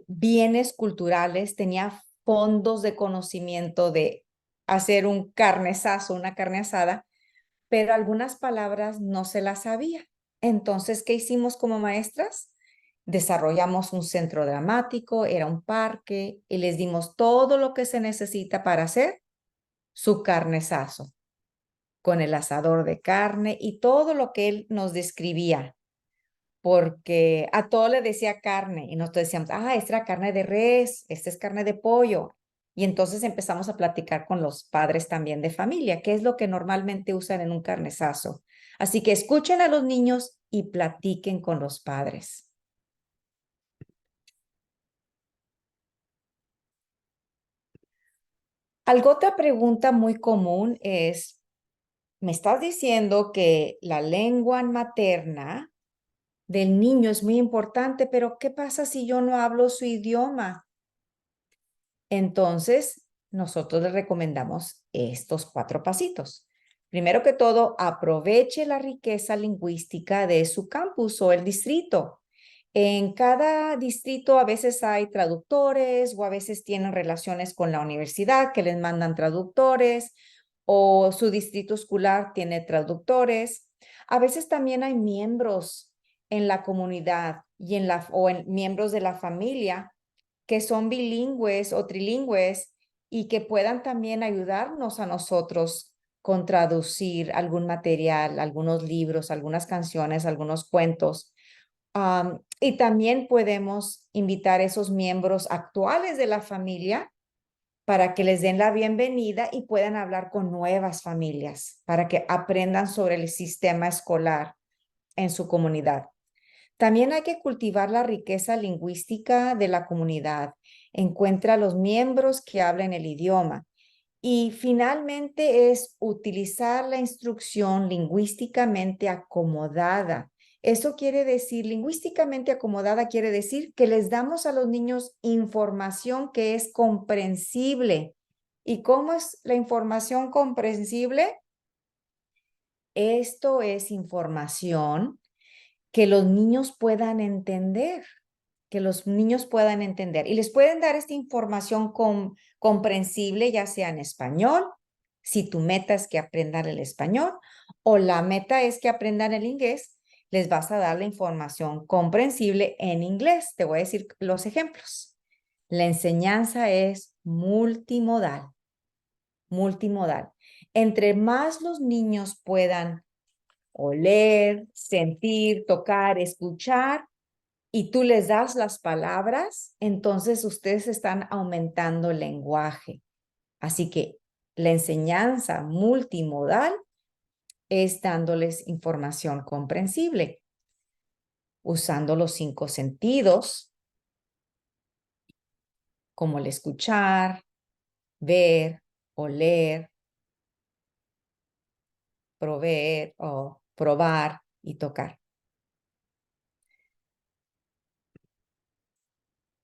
bienes culturales, tenía fondos de conocimiento de hacer un carnezazo, una carne asada, pero algunas palabras no se las sabía. Entonces, ¿qué hicimos como maestras? Desarrollamos un centro dramático, era un parque, y les dimos todo lo que se necesita para hacer su carnezazo, con el asador de carne y todo lo que él nos describía, porque a todo le decía carne y nosotros decíamos, esta era carne de res, esta es carne de pollo. Y entonces empezamos a platicar con los padres también de familia, que es lo que normalmente usan en un carnesazo. Así que escuchen a los niños y platiquen con los padres. Algo otra pregunta muy común es, me estás diciendo que la lengua materna del niño es muy importante, pero ¿qué pasa si yo no hablo su idioma? Entonces, nosotros le recomendamos estos 4 pasitos. Primero que todo, aproveche la riqueza lingüística de su campus o el distrito. En cada distrito a veces hay traductores o a veces tienen relaciones con la universidad que les mandan traductores o su distrito escolar tiene traductores. A veces también hay miembros en la comunidad y miembros de la familia que son bilingües o trilingües y que puedan también ayudarnos a nosotros con traducir algún material, algunos libros, algunas canciones, algunos cuentos. Y también podemos invitar a esos miembros actuales de la familia para que les den la bienvenida y puedan hablar con nuevas familias, para que aprendan sobre el sistema escolar en su comunidad. También hay que cultivar la riqueza lingüística de la comunidad. Encuentra a los miembros que hablen el idioma. Y finalmente es utilizar la instrucción lingüísticamente acomodada. Eso quiere decir, lingüísticamente acomodada quiere decir que les damos a los niños información que es comprensible. ¿Y cómo es la información comprensible? Esto es información que los niños puedan entender, que los niños puedan entender. Y les pueden dar esta información comprensible, ya sea en español, si tu meta es que aprendan el español, o la meta es que aprendan el inglés, les vas a dar la información comprensible en inglés. Te voy a decir los ejemplos. La enseñanza es multimodal, multimodal. Entre más los niños puedan oler, sentir, tocar, escuchar, y tú les das las palabras, entonces ustedes están aumentando el lenguaje. Así que la enseñanza multimodal es dándoles información comprensible, usando los 5 sentidos, como el escuchar, ver, oler, proveer o probar y tocar.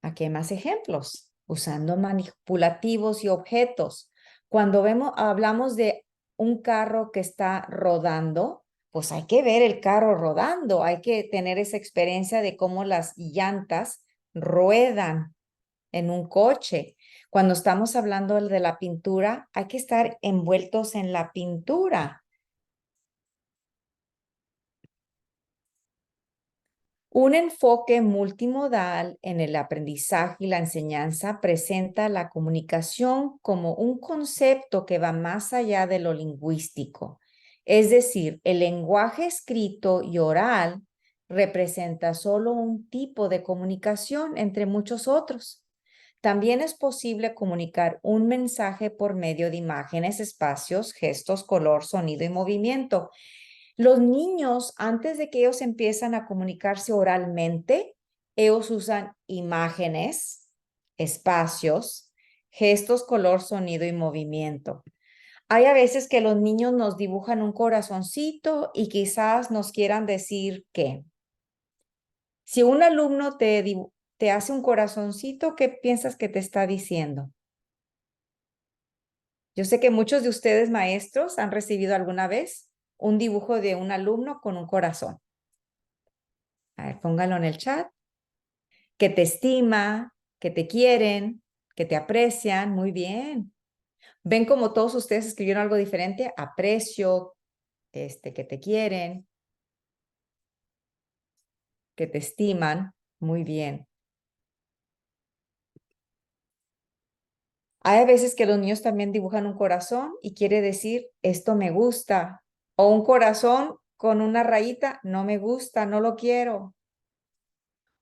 Aquí hay más ejemplos, usando manipulativos y objetos. Cuando hablamos de un carro que está rodando, pues hay que ver el carro rodando, hay que tener esa experiencia de cómo las llantas ruedan en un coche. Cuando estamos hablando de la pintura, hay que estar envueltos en la pintura. Un enfoque multimodal en el aprendizaje y la enseñanza presenta la comunicación como un concepto que va más allá de lo lingüístico. Es decir, el lenguaje escrito y oral representa solo un tipo de comunicación entre muchos otros. También es posible comunicar un mensaje por medio de imágenes, espacios, gestos, color, sonido y movimiento. Los niños, antes de que ellos empiezan a comunicarse oralmente, ellos usan imágenes, espacios, gestos, color, sonido y movimiento. Hay a veces que los niños nos dibujan un corazoncito y quizás nos quieran decir que si un alumno te hace un corazoncito, ¿qué piensas que te está diciendo? Yo sé que muchos de ustedes, maestros, han recibido alguna vez un dibujo de un alumno con un corazón. A ver, póngalo en el chat. Que te estima, que te quieren, que te aprecian. Muy bien. ¿Ven como todos ustedes escribieron algo diferente? Aprecio, que te quieren, que te estiman. Muy bien. Hay veces que los niños también dibujan un corazón y quiere decir, esto me gusta. O un corazón con una rayita, no me gusta, no lo quiero.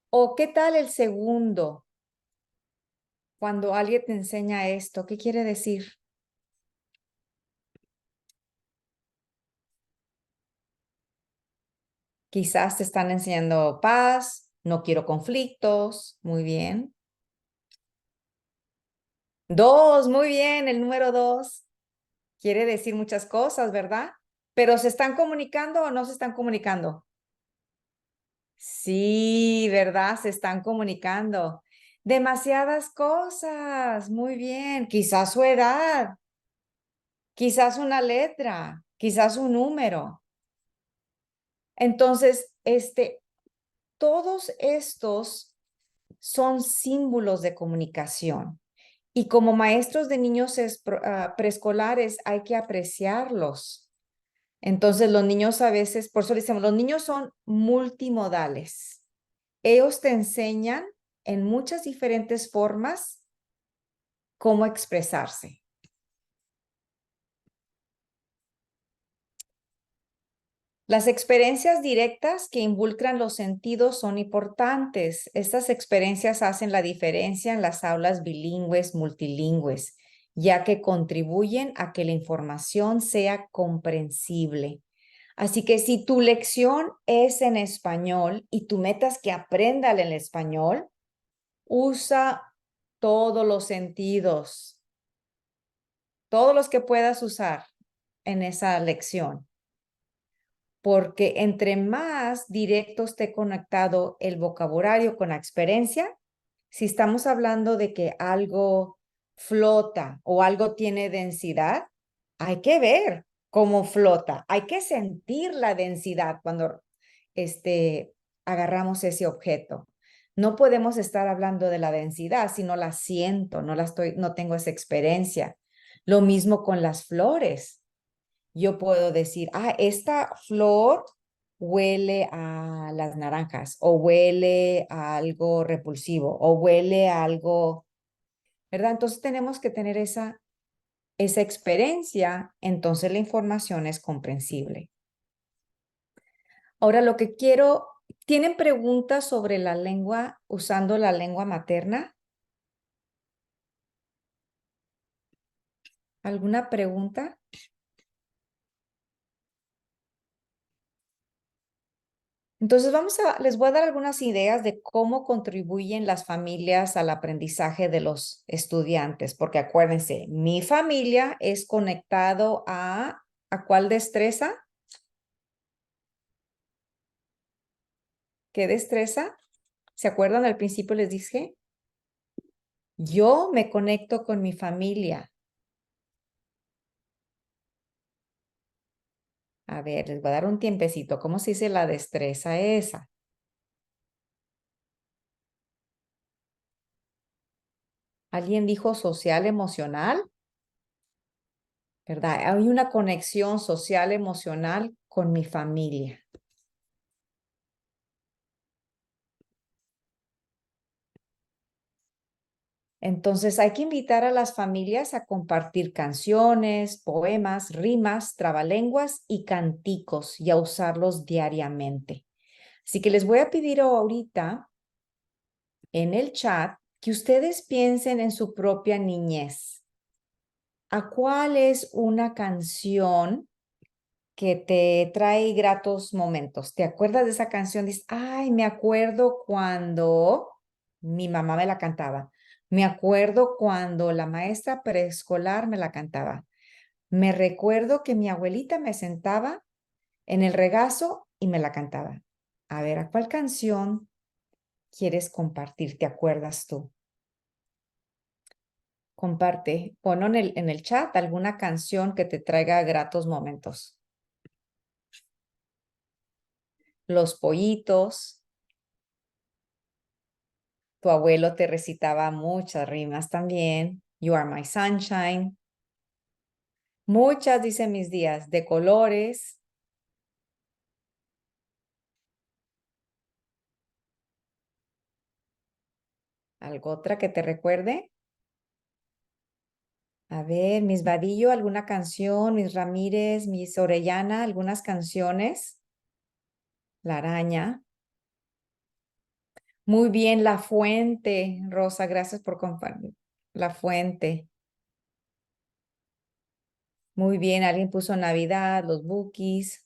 O qué tal el segundo, Cuando alguien te enseña esto, ¿qué quiere decir? Quizás te están enseñando paz, no quiero conflictos, muy bien. 2, muy bien, el número 2 quiere decir muchas cosas, ¿verdad? Pero ¿se están comunicando o no se están comunicando? Sí, ¿verdad? Se están comunicando. Demasiadas cosas, muy bien. Quizás su edad, quizás una letra, quizás un número. Entonces, todos estos son símbolos de comunicación. Y como maestros de niños preescolares hay que apreciarlos. Entonces los niños a veces, por eso le decimos, los niños son multimodales. Ellos te enseñan en muchas diferentes formas cómo expresarse. Las experiencias directas que involucran los sentidos son importantes. Estas experiencias hacen la diferencia en las aulas bilingües, multilingües, ya que contribuyen a que la información sea comprensible. Así que si tu lección es en español y tu meta es que aprenda el español, usa todos los sentidos, todos los que puedas usar en esa lección. Porque entre más directo esté conectado el vocabulario con la experiencia, si estamos hablando de que algo flota o algo tiene densidad, hay que ver cómo flota, hay que sentir la densidad cuando agarramos ese objeto. No podemos estar hablando de la densidad si no la siento, no tengo esa experiencia. Lo mismo con las flores. Yo puedo decir, esta flor huele a las naranjas o huele a algo repulsivo o huele a algo, ¿verdad? Entonces tenemos que tener esa experiencia, entonces la información es comprensible. Ahora lo que quiero, ¿tienen preguntas sobre la lengua usando la lengua materna? ¿Alguna pregunta? Entonces les voy a dar algunas ideas de cómo contribuyen las familias al aprendizaje de los estudiantes, porque acuérdense, mi familia es conectado ¿a cuál destreza? ¿Qué destreza? ¿Se acuerdan? Al principio les dije, yo me conecto con mi familia. A ver, les voy a dar un tiempecito. ¿Cómo se dice la destreza esa? ¿Alguien dijo social emocional? ¿Verdad? Hay una conexión social emocional con mi familia. Entonces hay que invitar a las familias a compartir canciones, poemas, rimas, trabalenguas y canticos y a usarlos diariamente. Así que les voy a pedir ahorita en el chat que ustedes piensen en su propia niñez. ¿A cuál es una canción que te trae gratos momentos? ¿Te acuerdas de esa canción? Dices, ay, me acuerdo cuando mi mamá me la cantaba. Me acuerdo cuando la maestra preescolar me la cantaba. Me recuerdo que mi abuelita me sentaba en el regazo y me la cantaba. A ver, ¿a cuál canción quieres compartir? ¿Te acuerdas tú? Comparte, pon en el chat alguna canción que te traiga gratos momentos. Los pollitos. Tu abuelo te recitaba muchas rimas también. You are my sunshine. Muchas, dice mis días, de colores. ¿Algo otra que te recuerde? A ver, Miss Vadillo, alguna canción, Miss Ramírez, Miss Orellana, algunas canciones. La araña. Muy bien, La Fuente, Rosa, gracias por compartir. la fuente. Muy bien, alguien puso Navidad, los Bookies.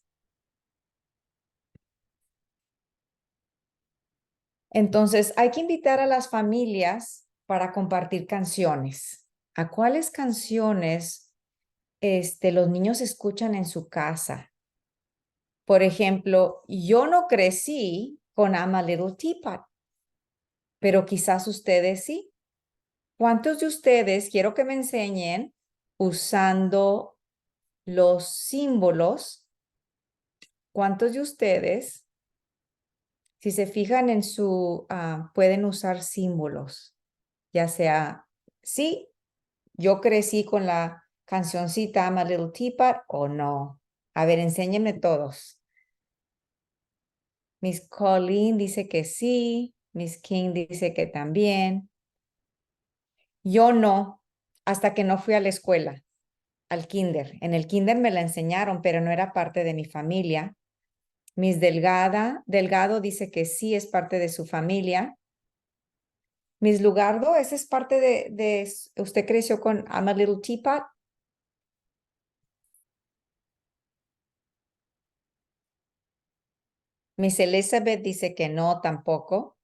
Entonces, hay que invitar a las familias para compartir canciones. ¿A cuáles canciones los niños escuchan en su casa? Por ejemplo, yo no crecí con I'm a Little Teapot, pero quizás ustedes sí. ¿Cuántos de ustedes quiero que me enseñen usando los símbolos? ¿Cuántos de ustedes, si se fijan en su, pueden usar símbolos? Ya sea, sí, yo crecí con la cancioncita I'm a Little Teapot o no. A ver, enséñenme todos. Miss Colleen dice que sí. Miss King dice que también. Yo no, hasta que no fui a la escuela, al kinder. En el kinder me la enseñaron, pero no era parte de mi familia. Miss Delgado dice que sí es parte de su familia. Miss Lugardo, esa es parte usted creció con I'm a Little Teapot. Miss Elizabeth dice que no tampoco.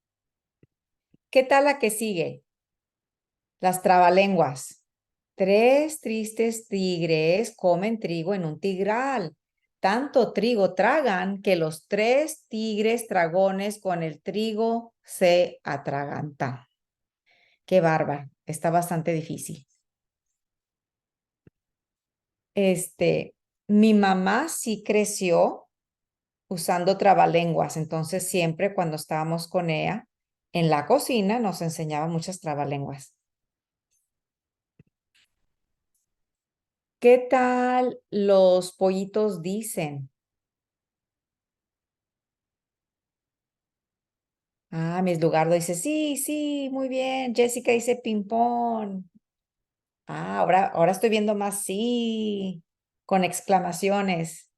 ¿Qué tal la que sigue? Las trabalenguas. 3 tristes tigres comen trigo en un tigral. Tanto trigo tragan que los 3 tigres dragones con el trigo se atragantan. Qué bárbaro. Está bastante difícil. Mi mamá sí creció usando trabalenguas. Entonces siempre cuando estábamos con ella en la cocina nos enseñaba muchas trabalenguas. ¿Qué tal los pollitos dicen? Miss Lugardo dice, sí, sí, muy bien. Jessica dice ping-pong. Ahora estoy viendo más sí, con exclamaciones.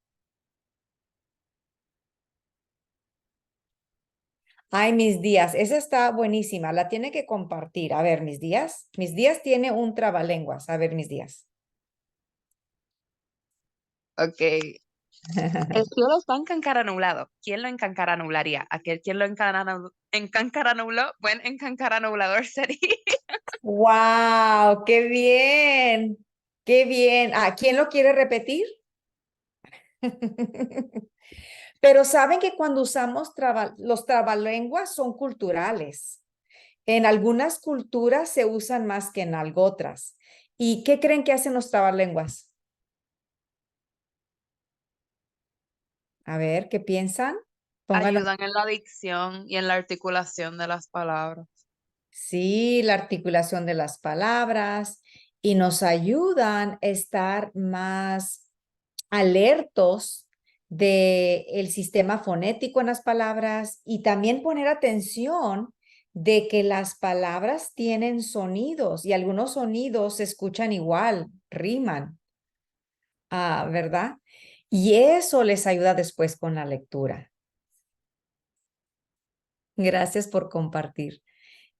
Ay, Mis Días, esa está buenísima, la tiene que compartir. A ver, Mis Días. Mis Días tiene un trabalenguas. A ver, Mis Días. Ok. El cielo está encancaranulado. ¿Quién lo encancaranularía? Aquel quien lo encancaranuló, buen encancaranulador sería. ¡Wow! ¡Qué bien! ¡Qué bien! ¿Quién lo quiere repetir? Pero saben que cuando usamos los trabalenguas son culturales. En algunas culturas se usan más que en otras. ¿Y qué creen que hacen los trabalenguas? A ver, ¿qué piensan? Pónganlo. Ayudan en la dicción y en la articulación de las palabras. Sí, la articulación de las palabras y nos ayudan a estar más alertos del sistema fonético en las palabras y también poner atención de que las palabras tienen sonidos y algunos sonidos se escuchan igual, riman, ¿verdad? Y eso les ayuda después con la lectura. Gracias por compartir.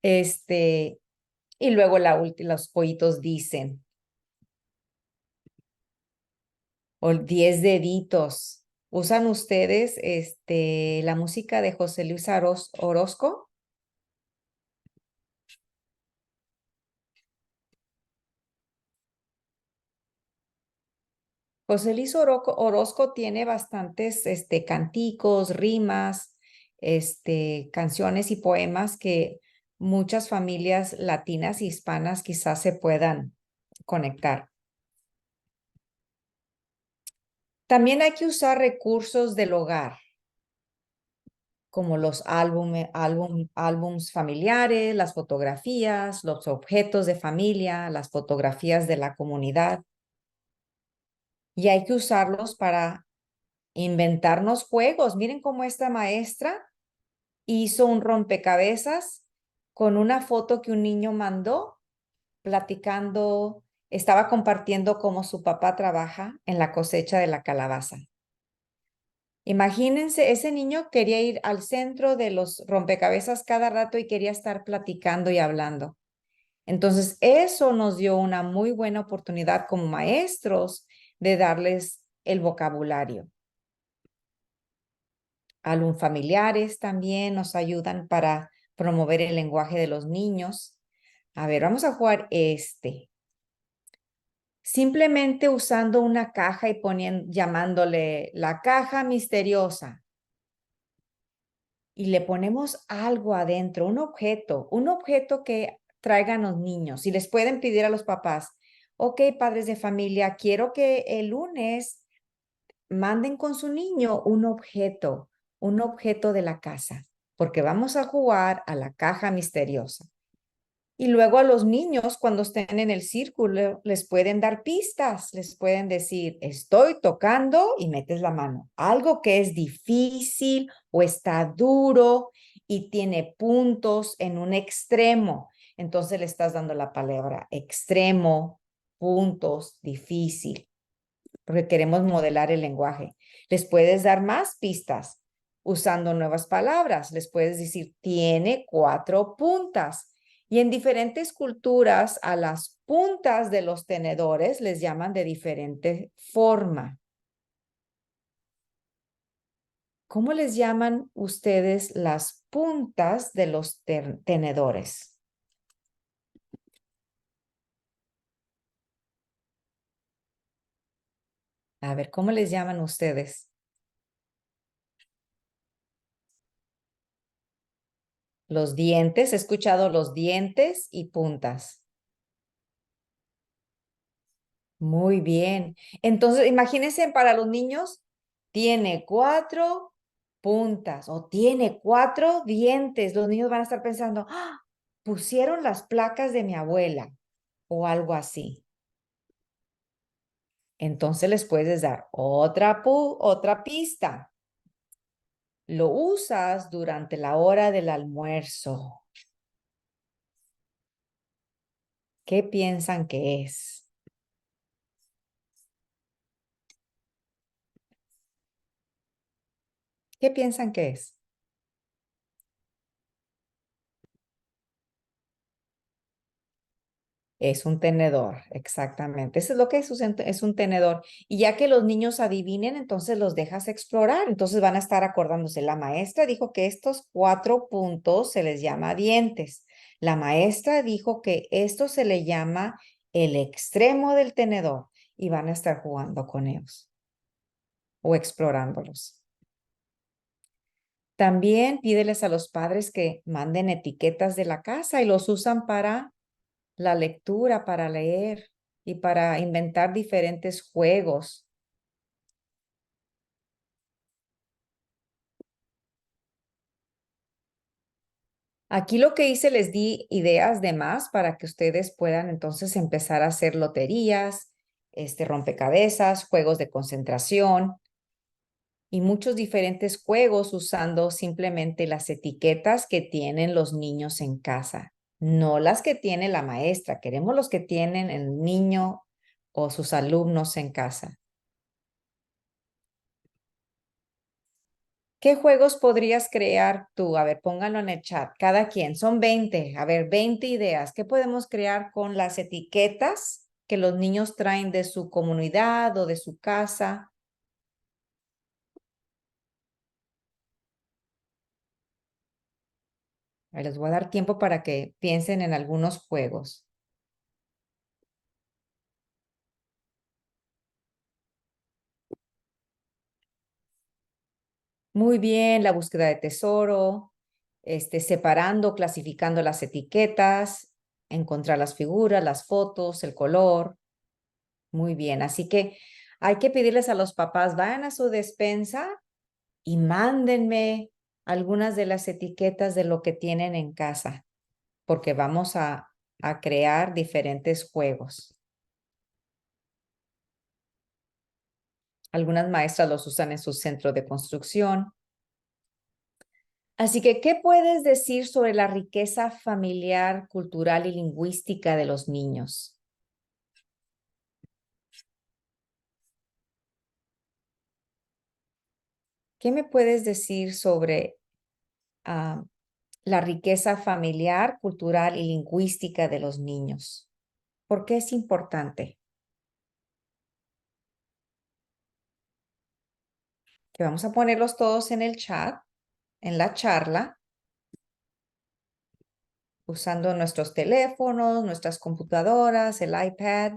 Y luego los pollitos dicen, o 10 deditos. ¿Usan ustedes la música de José Luis Orozco? José Luis Orozco tiene bastantes canticos, rimas, canciones y poemas que muchas familias latinas y hispanas quizás se puedan conectar. También hay que usar recursos del hogar, como los álbums familiares, las fotografías, los objetos de familia, las fotografías de la comunidad. Y hay que usarlos para inventarnos juegos. Miren cómo esta maestra hizo un rompecabezas con una foto que un niño mandó, platicando, estaba compartiendo cómo su papá trabaja en la cosecha de la calabaza. Imagínense, ese niño quería ir al centro de los rompecabezas cada rato y quería estar platicando y hablando. Entonces, eso nos dio una muy buena oportunidad como maestros de darles el vocabulario. Alumnos familiares también nos ayudan para promover el lenguaje de los niños. A ver, vamos a jugar este. Simplemente usando una caja y llamándole la caja misteriosa. Y le ponemos algo adentro, un objeto que traigan los niños. Y les pueden pedir a los papás, ok, padres de familia, quiero que el lunes manden con su niño un objeto de la casa, porque vamos a jugar a la caja misteriosa. Y luego a los niños, cuando estén en el círculo, les pueden dar pistas, les pueden decir, estoy tocando y metes la mano. Algo que es difícil o está duro y tiene puntos en un extremo. Entonces le estás dando la palabra extremo, puntos, difícil, porque queremos modelar el lenguaje. Les puedes dar más pistas usando nuevas palabras. Les puedes decir, tiene 4 puntas. Y en diferentes culturas, a las puntas de los tenedores les llaman de diferente forma. ¿Cómo les llaman ustedes las puntas de los tenedores? A ver, ¿cómo les llaman ustedes? Los dientes, he escuchado los dientes y puntas. Muy bien. Entonces, imagínense para los niños, tiene 4 puntas o tiene 4 dientes. Los niños van a estar pensando, ¡ah! Pusieron las placas de mi abuela o algo así. Entonces les puedes dar otra pista. Lo usas durante la hora del almuerzo. ¿Qué piensan que es? ¿Qué piensan que es? Es un tenedor, exactamente. Eso es lo que es un tenedor. Y ya que los niños adivinen, entonces los dejas explorar. Entonces van a estar acordándose. La maestra dijo que estos 4 puntos se les llama dientes. La maestra dijo que esto se le llama el extremo del tenedor y van a estar jugando con ellos o explorándolos. También pídeles a los padres que manden etiquetas de la casa y los usan para la lectura, para leer y para inventar diferentes juegos. Aquí lo que hice, les di ideas de más para que ustedes puedan entonces empezar a hacer loterías, rompecabezas, juegos de concentración y muchos diferentes juegos usando simplemente las etiquetas que tienen los niños en casa, no las que tiene la maestra. Queremos los que tienen el niño o sus alumnos en casa. ¿Qué juegos podrías crear tú? A ver, pónganlo en el chat. Cada quien, son 20. A ver, 20 ideas. ¿Qué podemos crear con las etiquetas que los niños traen de su comunidad o de su casa? Les voy a dar tiempo para que piensen en algunos juegos. Muy bien, la búsqueda de tesoro, separando, clasificando las etiquetas, encontrar las figuras, las fotos, el color. Muy bien, así que hay que pedirles a los papás, vayan a su despensa y mándenme algunas de las etiquetas de lo que tienen en casa, porque vamos a crear diferentes juegos. Algunas maestras los usan en su centro de construcción. Así que, ¿qué puedes decir sobre la riqueza familiar, cultural y lingüística de los niños? ¿Qué me puedes decir sobre la riqueza familiar, cultural y lingüística de los niños. ¿Por qué es importante? Que vamos a ponerlos todos en el chat, en la charla, usando nuestros teléfonos, nuestras computadoras, el iPad.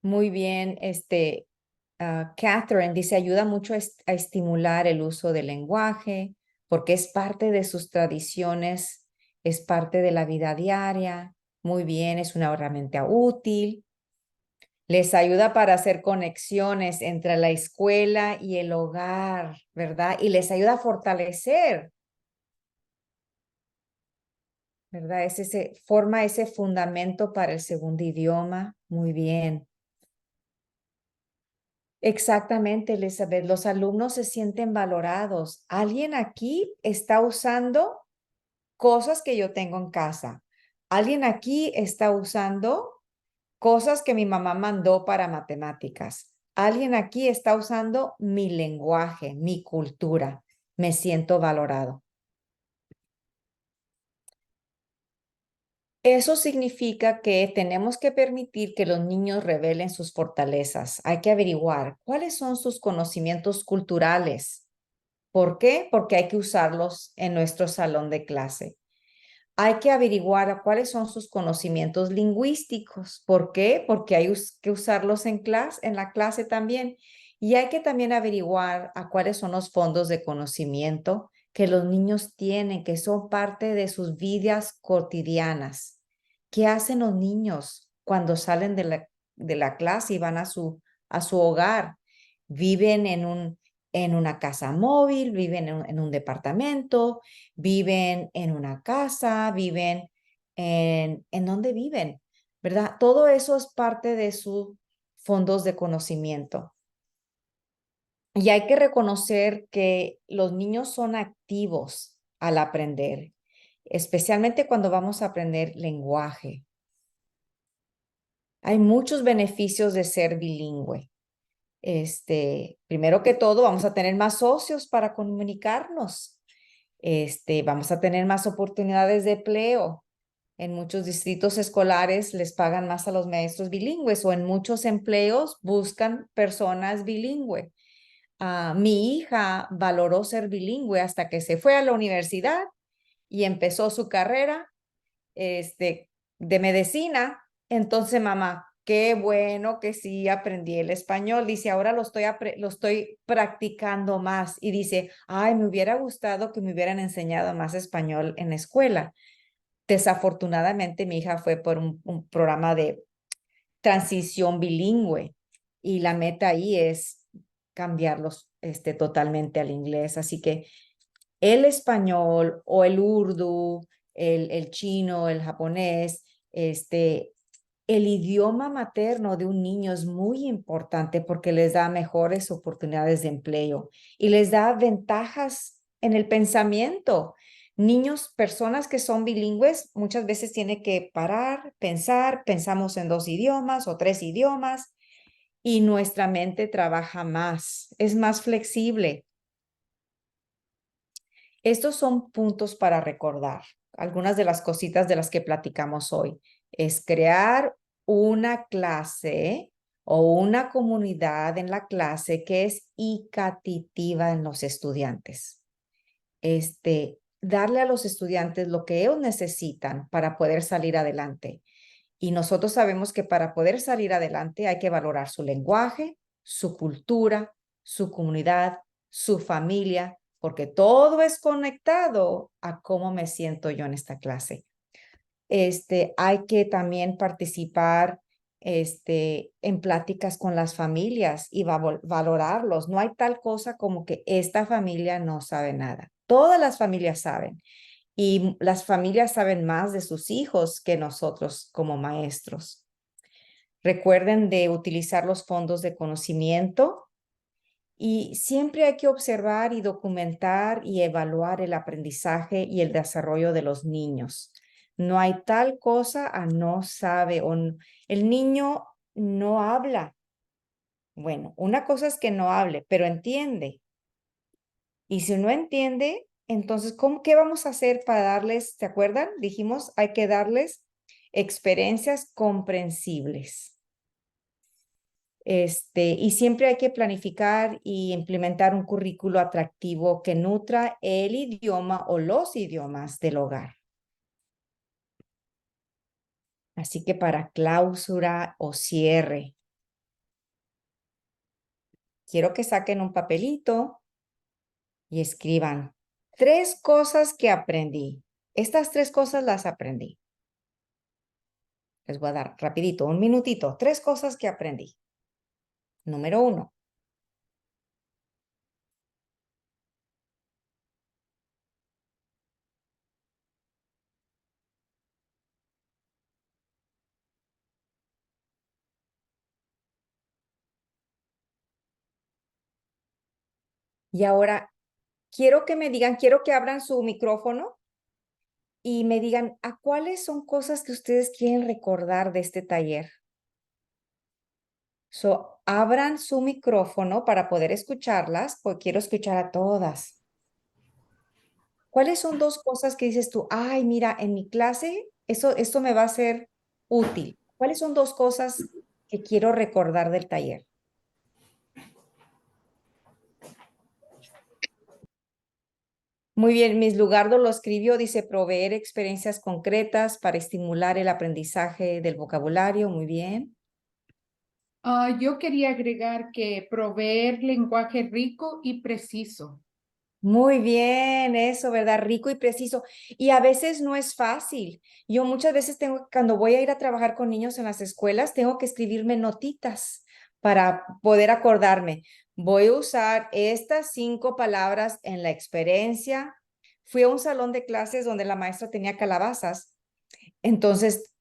Muy bien, Catherine dice, ayuda mucho a estimular el uso del lenguaje porque es parte de sus tradiciones, es parte de la vida diaria. Muy bien, es una herramienta útil. Les ayuda para hacer conexiones entre la escuela y el hogar, ¿verdad? Y les ayuda a fortalecer, ¿verdad? Forma ese fundamento para el segundo idioma. Muy bien. Exactamente, Elizabeth. Los alumnos se sienten valorados. Alguien aquí está usando cosas que yo tengo en casa. Alguien aquí está usando cosas que mi mamá mandó para matemáticas. Alguien aquí está usando mi lenguaje, mi cultura. Me siento valorado. Eso significa que tenemos que permitir que los niños revelen sus fortalezas. Hay que averiguar cuáles son sus conocimientos culturales. ¿Por qué? Porque hay que usarlos en nuestro salón de clase. Hay que averiguar cuáles son sus conocimientos lingüísticos. ¿Por qué? Porque hay que usarlos en la clase también. Y hay que también averiguar a cuáles son los fondos de conocimiento que los niños tienen, que son parte de sus vidas cotidianas. ¿Qué hacen los niños cuando salen de la clase y van a su hogar? Viven en una casa móvil, viven en un departamento, viven en una casa, viven en donde viven, ¿verdad? Todo eso es parte de sus fondos de conocimiento. Y hay que reconocer que los niños son activos al aprender, especialmente cuando vamos a aprender lenguaje. Hay muchos beneficios de ser bilingüe. Primero que todo, vamos a tener más socios para comunicarnos. Vamos a tener más oportunidades de empleo. En muchos distritos escolares les pagan más a los maestros bilingües o en muchos empleos buscan personas bilingües. Mi hija valoró ser bilingüe hasta que se fue a la universidad y empezó su carrera de medicina. Entonces, mamá, qué bueno que sí aprendí el español. Dice, ahora lo estoy practicando más. Y dice, ay, me hubiera gustado que me hubieran enseñado más español en la escuela. Desafortunadamente, mi hija fue por un programa de transición bilingüe y la meta ahí es cambiarlos totalmente al inglés. Así que el español o el urdu, el chino, el japonés, el idioma materno de un niño es muy importante porque les da mejores oportunidades de empleo y les da ventajas en el pensamiento. Niños, personas que son bilingües, muchas veces tienen que parar, pensamos en 2 idiomas o 3 idiomas y nuestra mente trabaja más, es más flexible. Estos son puntos para recordar. Algunas de las cositas de las que platicamos hoy es crear una clase o una comunidad en la clase que es equitativa en los estudiantes. Darle a los estudiantes lo que ellos necesitan para poder salir adelante. Y nosotros sabemos que para poder salir adelante hay que valorar su lenguaje, su cultura, su comunidad, su familia, porque todo es conectado a cómo me siento yo en esta clase. Hay que también participar en pláticas con las familias y valorarlos. No hay tal cosa como que esta familia no sabe nada. Todas las familias saben y las familias saben más de sus hijos que nosotros como maestros. Recuerden de utilizar los fondos de conocimiento Y siempre hay que observar y documentar y evaluar el aprendizaje y el desarrollo de los niños. No hay tal cosa a no sabe el niño no habla. Bueno, una cosa es que no hable, pero entiende. Y si no entiende, entonces, ¿qué vamos a hacer para darles, ¿se acuerdan? Dijimos, hay que darles experiencias comprensibles. Y siempre hay que planificar y implementar un currículo atractivo que nutra el idioma o los idiomas del hogar. Así que para clausura o cierre, quiero que saquen un papelito y escriban 3 cosas que aprendí. Estas 3 cosas las aprendí. Les voy a dar rapidito, un minutito. 3 cosas que aprendí. Número 1. Y ahora quiero que me digan, quiero que abran su micrófono y me digan, ¿a cuáles son cosas que ustedes quieren recordar de este taller? Abran su micrófono para poder escucharlas, porque quiero escuchar a todas. ¿Cuáles son 2 cosas que dices tú, ay, mira, en mi clase, esto me va a ser útil? ¿Cuáles son 2 cosas que quiero recordar del taller? Muy bien, Miss Lugardo lo escribió, dice proveer experiencias concretas para estimular el aprendizaje del vocabulario. Muy bien. Yo quería agregar que proveer lenguaje rico y preciso. Muy bien, eso, ¿verdad? Rico y preciso. Y a veces no es fácil. Yo muchas veces cuando voy a ir a trabajar con niños en las escuelas, tengo que escribirme notitas para poder acordarme. Voy a usar estas 5 palabras en la experiencia. Fui a un salón de clases donde la maestra tenía calabazas. Entonces,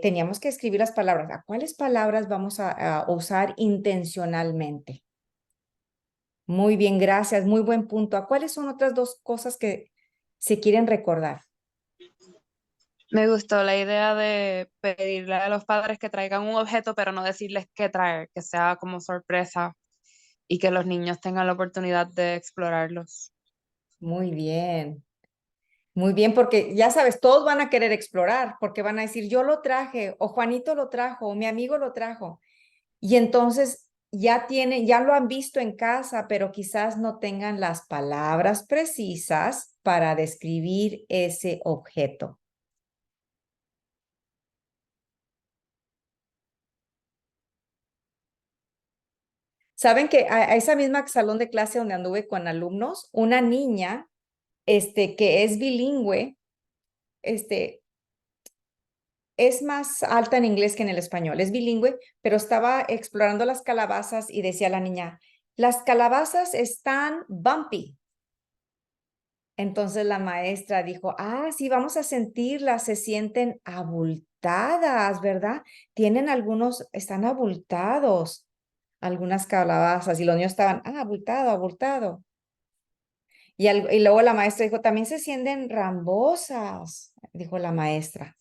teníamos que escribir las palabras. ¿A cuáles palabras vamos a usar intencionalmente? Muy bien, gracias. Muy buen punto. ¿A cuáles son otras 2 cosas que se quieren recordar? Me gustó la idea de pedirle a los padres que traigan un objeto, pero no decirles qué traer, que sea como sorpresa y que los niños tengan la oportunidad de explorarlos. Muy bien. Muy bien, porque ya sabes, todos van a querer explorar, porque van a decir, yo lo traje, o Juanito lo trajo, o mi amigo lo trajo. Y entonces ya lo han visto en casa, pero quizás no tengan las palabras precisas para describir ese objeto. Saben que a esa misma salón de clase donde anduve con alumnos, una niña, que es bilingüe, es más alta en inglés que en el español, es bilingüe, pero estaba explorando las calabazas y decía la niña, las calabazas están bumpy. Entonces la maestra dijo, sí, vamos a sentirlas, se sienten abultadas, ¿verdad? Están abultados, algunas calabazas, y los niños estaban, abultado, abultado. Y luego la maestra dijo, también se sienten rambosas, dijo la maestra.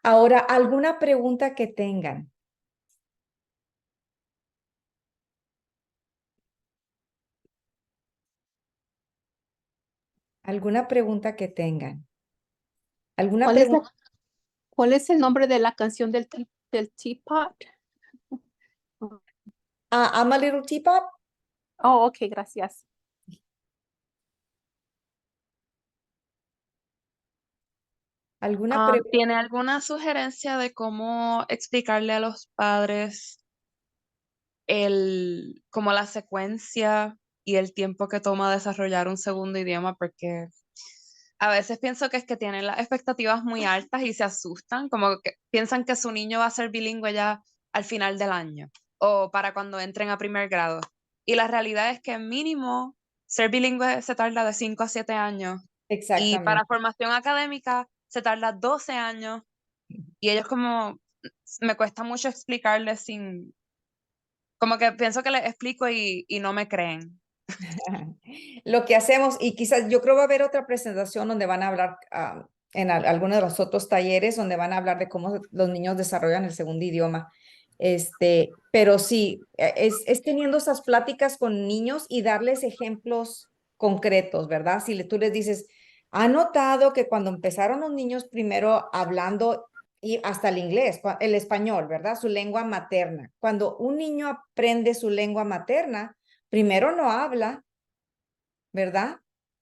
Ahora, ¿alguna pregunta que tengan? ¿Alguna pregunta que tengan? ¿Alguna ¿Cuál es, pregunta? cuál es el nombre de la canción del Teapot? I'm a Little Teapot. Oh, ok, gracias. ¿Alguna pregunta? ¿Tiene alguna sugerencia de cómo explicarle a los padres como la secuencia y el tiempo que toma desarrollar un segundo idioma? Porque a veces pienso que es que tienen las expectativas muy altas y se asustan, como que piensan que su niño va a ser bilingüe ya al final del año o para cuando entren a primer grado. Y la realidad es que mínimo ser bilingüe se tarda de 5 a 7 años y para Exactamente. formación académica se tarda 12 años y ellos como me cuesta mucho explicarles sin, como que pienso que les explico y no me creen. Lo que hacemos, y quizás yo creo va a haber otra presentación donde van a hablar en algunos de los otros talleres donde van a hablar de cómo los niños desarrollan el segundo idioma. Pero sí, es teniendo esas pláticas con niños y darles ejemplos concretos, ¿verdad? Si tú les dices, ¿ha notado que cuando empezaron los niños primero hablando y hasta el inglés, el español, ¿verdad? Su lengua materna. Cuando un niño aprende su lengua materna, primero no habla, ¿verdad?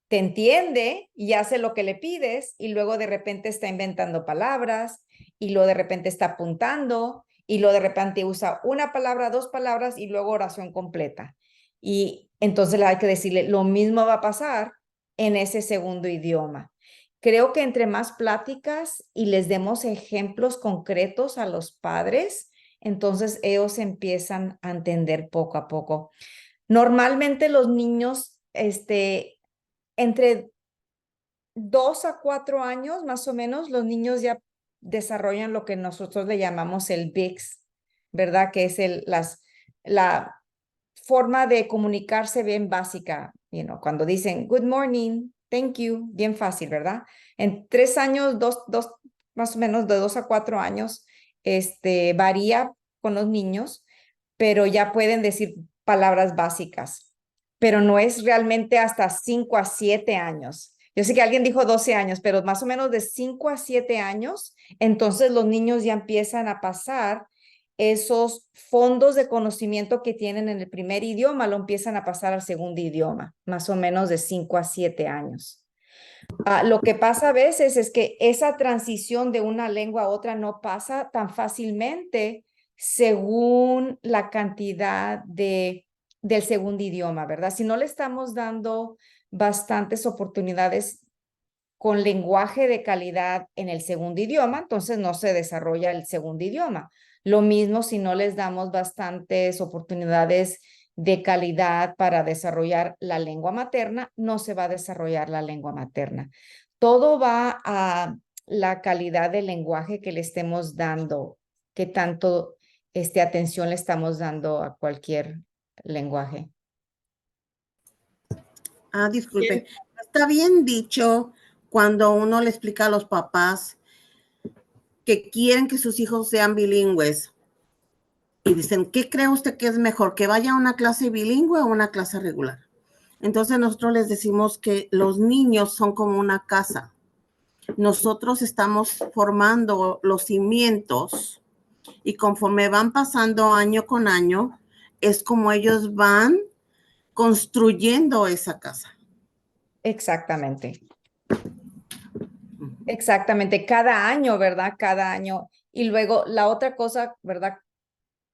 Te entiende y hace lo que le pides y luego de repente está inventando palabras y luego de repente está apuntando y luego de repente usa una palabra, dos palabras y luego oración completa. Y entonces hay que decirle, lo mismo va a pasar en ese segundo idioma. Creo que entre más pláticas y les demos ejemplos concretos a los padres, entonces ellos empiezan a entender poco a poco. Normalmente los niños, entre 2 a 4 años, más o menos, los niños ya desarrollan lo que nosotros le llamamos el BICS, ¿verdad? Que es la forma de comunicarse bien básica, cuando dicen good morning, thank you, bien fácil, ¿verdad? En 3 años, más o menos de 2 a 4 años, varía con los niños, pero ya pueden decir palabras básicas, pero no es realmente hasta 5 a 7 años. Yo sé que alguien dijo 12 años, pero más o menos de 5 a 7 años, entonces los niños ya empiezan a pasar esos fondos de conocimiento que tienen en el primer idioma, lo empiezan a pasar al segundo idioma, más o menos de 5 a 7 años. Lo que pasa a veces es que esa transición de una lengua a otra no pasa tan fácilmente según la cantidad del segundo idioma, ¿verdad? Si no le estamos dando bastantes oportunidades con lenguaje de calidad en el segundo idioma, entonces no se desarrolla el segundo idioma. Lo mismo si no les damos bastantes oportunidades de calidad para desarrollar la lengua materna, no se va a desarrollar la lengua materna. Todo va a la calidad del lenguaje que le estemos dando, qué tanto atención le estamos dando a cualquier lenguaje. Disculpe. Está bien dicho cuando uno le explica a los papás que quieren que sus hijos sean bilingües y dicen, ¿qué cree usted que es mejor? ¿Que vaya a una clase bilingüe o a una clase regular? Entonces nosotros les decimos que los niños son como una casa. Nosotros estamos formando los cimientos y conforme van pasando año con año, es como ellos van construyendo esa casa. Exactamente. Exactamente, cada año, ¿verdad? Cada año. Y luego la otra cosa, ¿verdad?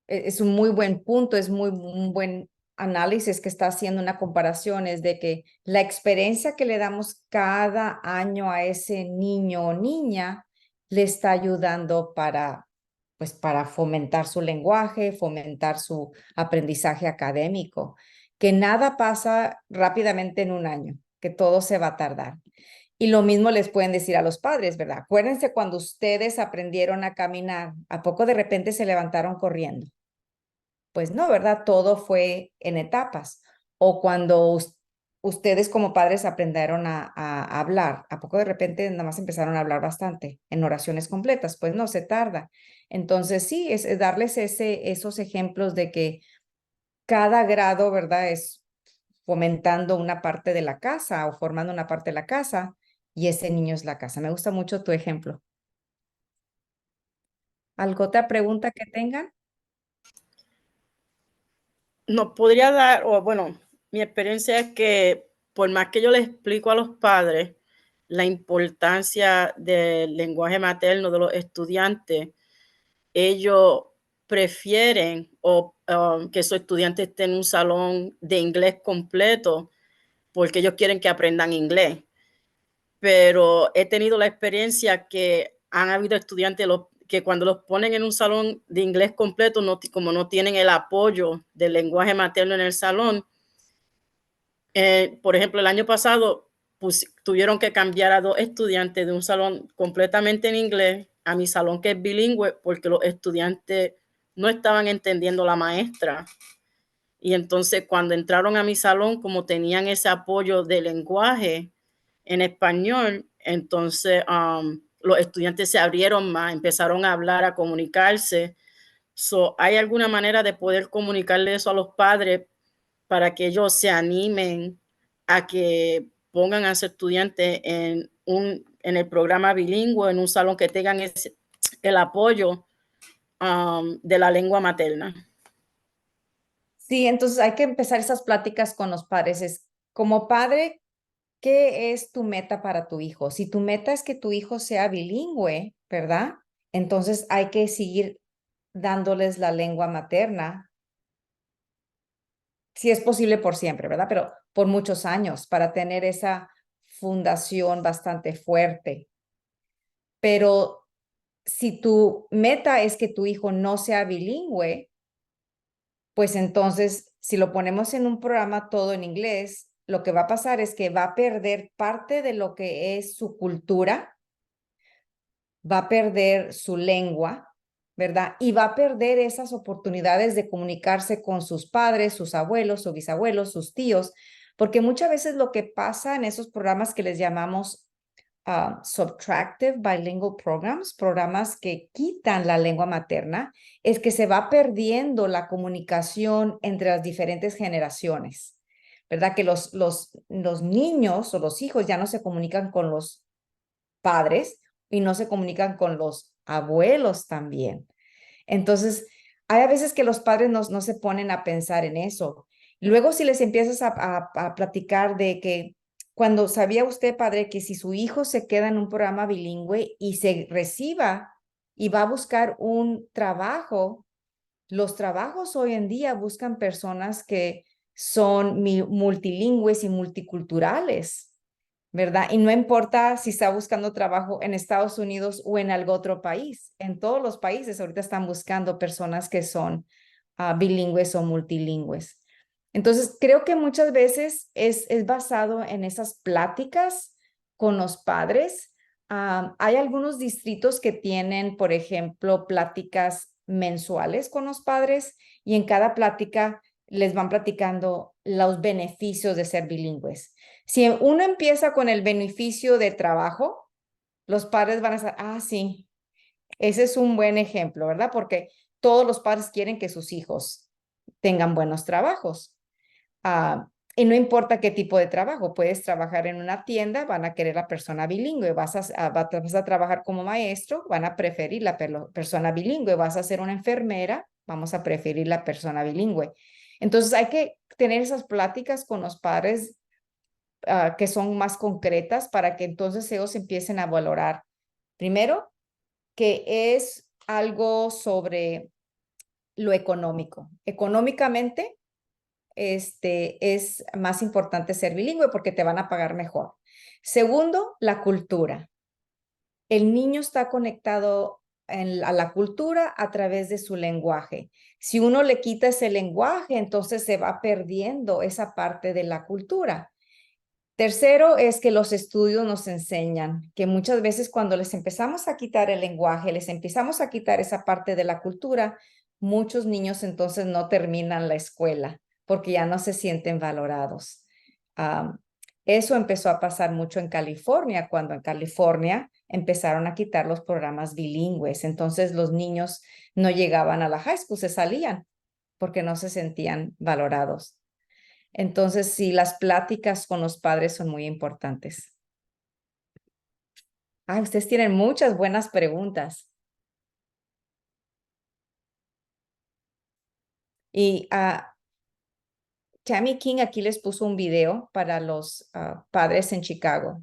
Es un muy buen punto, es un buen análisis que está haciendo una comparación, es de que la experiencia que le damos cada año a ese niño o niña le está ayudando pues para fomentar su lenguaje, fomentar su aprendizaje académico, que nada pasa rápidamente en un año, que todo se va a tardar. Y lo mismo les pueden decir a los padres, ¿verdad? Acuérdense cuando ustedes aprendieron a caminar, ¿a poco de repente se levantaron corriendo? Pues no, ¿verdad? Todo fue en etapas. O cuando ustedes como padres aprendieron a hablar, ¿a poco de repente nada más empezaron a hablar bastante en oraciones completas? Pues no, se tarda. Entonces sí, es darles esos ejemplos de que cada grado, ¿verdad? Es fomentando una parte de la casa o formando una parte de la casa y ese niño es la casa. Me gusta mucho tu ejemplo. ¿Alguna otra pregunta que tengan? Nos podría dar, o bueno, mi experiencia es que por más que yo les explico a los padres la importancia del lenguaje materno de los estudiantes, ellos prefieren que sus estudiantes estén en un salón de inglés completo porque ellos quieren que aprendan inglés. Pero he tenido la experiencia que han habido estudiantes que cuando los ponen en un salón de inglés completo, como no tienen el apoyo del lenguaje materno en el salón, por ejemplo, el año pasado tuvieron que cambiar a 2 estudiantes de un salón completamente en inglés a mi salón que es bilingüe porque los estudiantes no estaban entendiendo la maestra. Y entonces cuando entraron a mi salón, como tenían ese apoyo de lenguaje en español, entonces los estudiantes se abrieron más, empezaron a hablar, a comunicarse. So, ¿hay alguna manera de poder comunicarle eso a los padres para que ellos se animen a que pongan a sus estudiantes en el programa bilingüe, en un salón que tengan el apoyo de la lengua materna? Sí, entonces hay que empezar esas pláticas con los padres. Es, como padre, ¿qué es tu meta para tu hijo? Si tu meta es que tu hijo sea bilingüe, ¿verdad? Entonces hay que seguir dándoles la lengua materna, si es posible por siempre, ¿verdad? Pero por muchos años para tener esa fundación bastante fuerte. Pero si tu meta es que tu hijo no sea bilingüe, pues entonces, si lo ponemos en un programa todo en inglés, lo que va a pasar es que va a perder parte de lo que es su cultura, va a perder su lengua, ¿verdad? Y va a perder esas oportunidades de comunicarse con sus padres, sus abuelos, sus bisabuelos, sus tíos, porque muchas veces lo que pasa en esos programas que les llamamos subtractive bilingual programs, programas que quitan la lengua materna, es que se va perdiendo la comunicación entre las diferentes generaciones, ¿verdad? Que los niños o los hijos ya no se comunican con los padres y no se comunican con los abuelos también. Entonces, hay a veces que los padres no se ponen a pensar en eso. Luego, si les empiezas a platicar de que cuando sabía usted, padre, que si su hijo se queda en un programa bilingüe y se reciba y va a buscar un trabajo, los trabajos hoy en día buscan personas que son multilingües y multiculturales, ¿verdad? Y no importa si está buscando trabajo en Estados Unidos o en algún otro país. En todos los países ahorita están buscando personas que son bilingües o multilingües. Entonces, creo que muchas veces es basado en esas pláticas con los padres. Hay algunos distritos que tienen, por ejemplo, pláticas mensuales con los padres y en cada plática les van platicando los beneficios de ser bilingües. Si uno empieza con el beneficio de trabajo, los padres van a decir, sí, ese es un buen ejemplo, ¿verdad? Porque todos los padres quieren que sus hijos tengan buenos trabajos. Y no importa qué tipo de trabajo, puedes trabajar en una tienda, van a querer la persona bilingüe, vas a trabajar como maestro, van a preferir la persona bilingüe, vas a ser una enfermera, vamos a preferir la persona bilingüe. Entonces hay que tener esas pláticas con los padres que son más concretas para que entonces ellos empiecen a valorar. Primero, que es algo sobre lo económico. Económicamente, es más importante ser bilingüe porque te van a pagar mejor. Segundo, la cultura. El niño está conectado a la cultura a través de su lenguaje. Si uno le quita ese lenguaje, entonces se va perdiendo esa parte de la cultura. Tercero es que los estudios nos enseñan que muchas veces cuando les empezamos a quitar el lenguaje, les empezamos a quitar esa parte de la cultura, muchos niños entonces no terminan la escuela porque ya no se sienten valorados. Eso empezó a pasar mucho en California, cuando en California empezaron a quitar los programas bilingües. Entonces los niños no llegaban a la high school, se salían porque no se sentían valorados. Entonces, sí, las pláticas con los padres son muy importantes. Ustedes tienen muchas buenas preguntas. Y Tammy King aquí les puso un video para los padres en Chicago.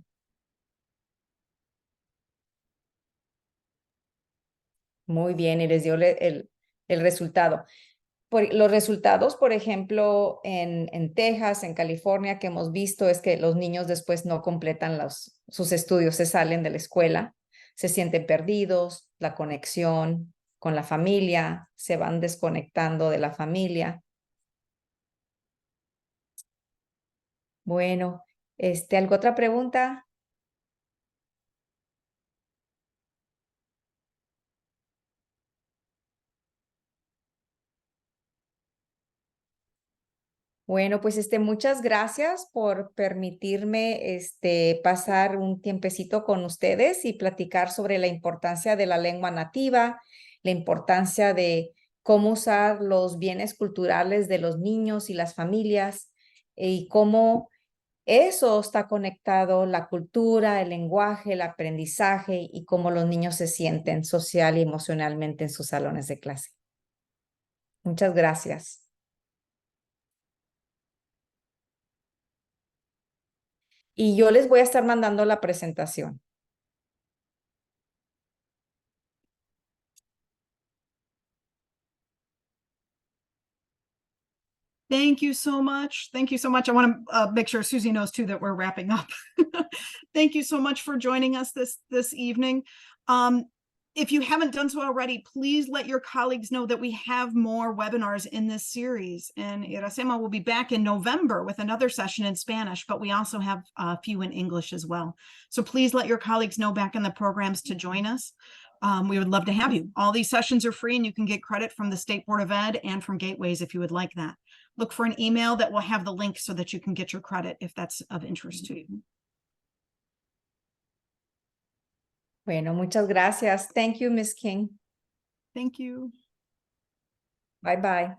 Muy bien, y les dio el resultado. Los resultados, por ejemplo, en Texas, en California, que hemos visto es que los niños después no completan sus estudios, se salen de la escuela, se sienten perdidos, la conexión con la familia, se van desconectando de la familia. Bueno, ¿alguna otra pregunta? Bueno, pues muchas gracias por permitirme pasar un tiempecito con ustedes y platicar sobre la importancia de la lengua nativa, la importancia de cómo usar los bienes culturales de los niños y las familias y cómo eso está conectado, la cultura, el lenguaje, el aprendizaje y cómo los niños se sienten social y emocionalmente en sus salones de clase. Muchas gracias. Y yo les voy a estar mandando la presentación. Thank you so much. Thank you so much. I want to make sure Susie knows too that we're wrapping up. Thank you so much for joining us this evening. If you haven't done so already, please let your colleagues know that we have more webinars in this series. And Iracema will be back in November with another session in Spanish, but we also have a few in English as well. So please let your colleagues know back in the programs to join us. We would love to have you. All these sessions are free and you can get credit from the State Board of Ed and from Gateways if you would like that. Look for an email that will have the link so that you can get your credit if that's of interest to you. Bueno, muchas gracias. Thank you, Ms. King. Thank you. Bye-bye.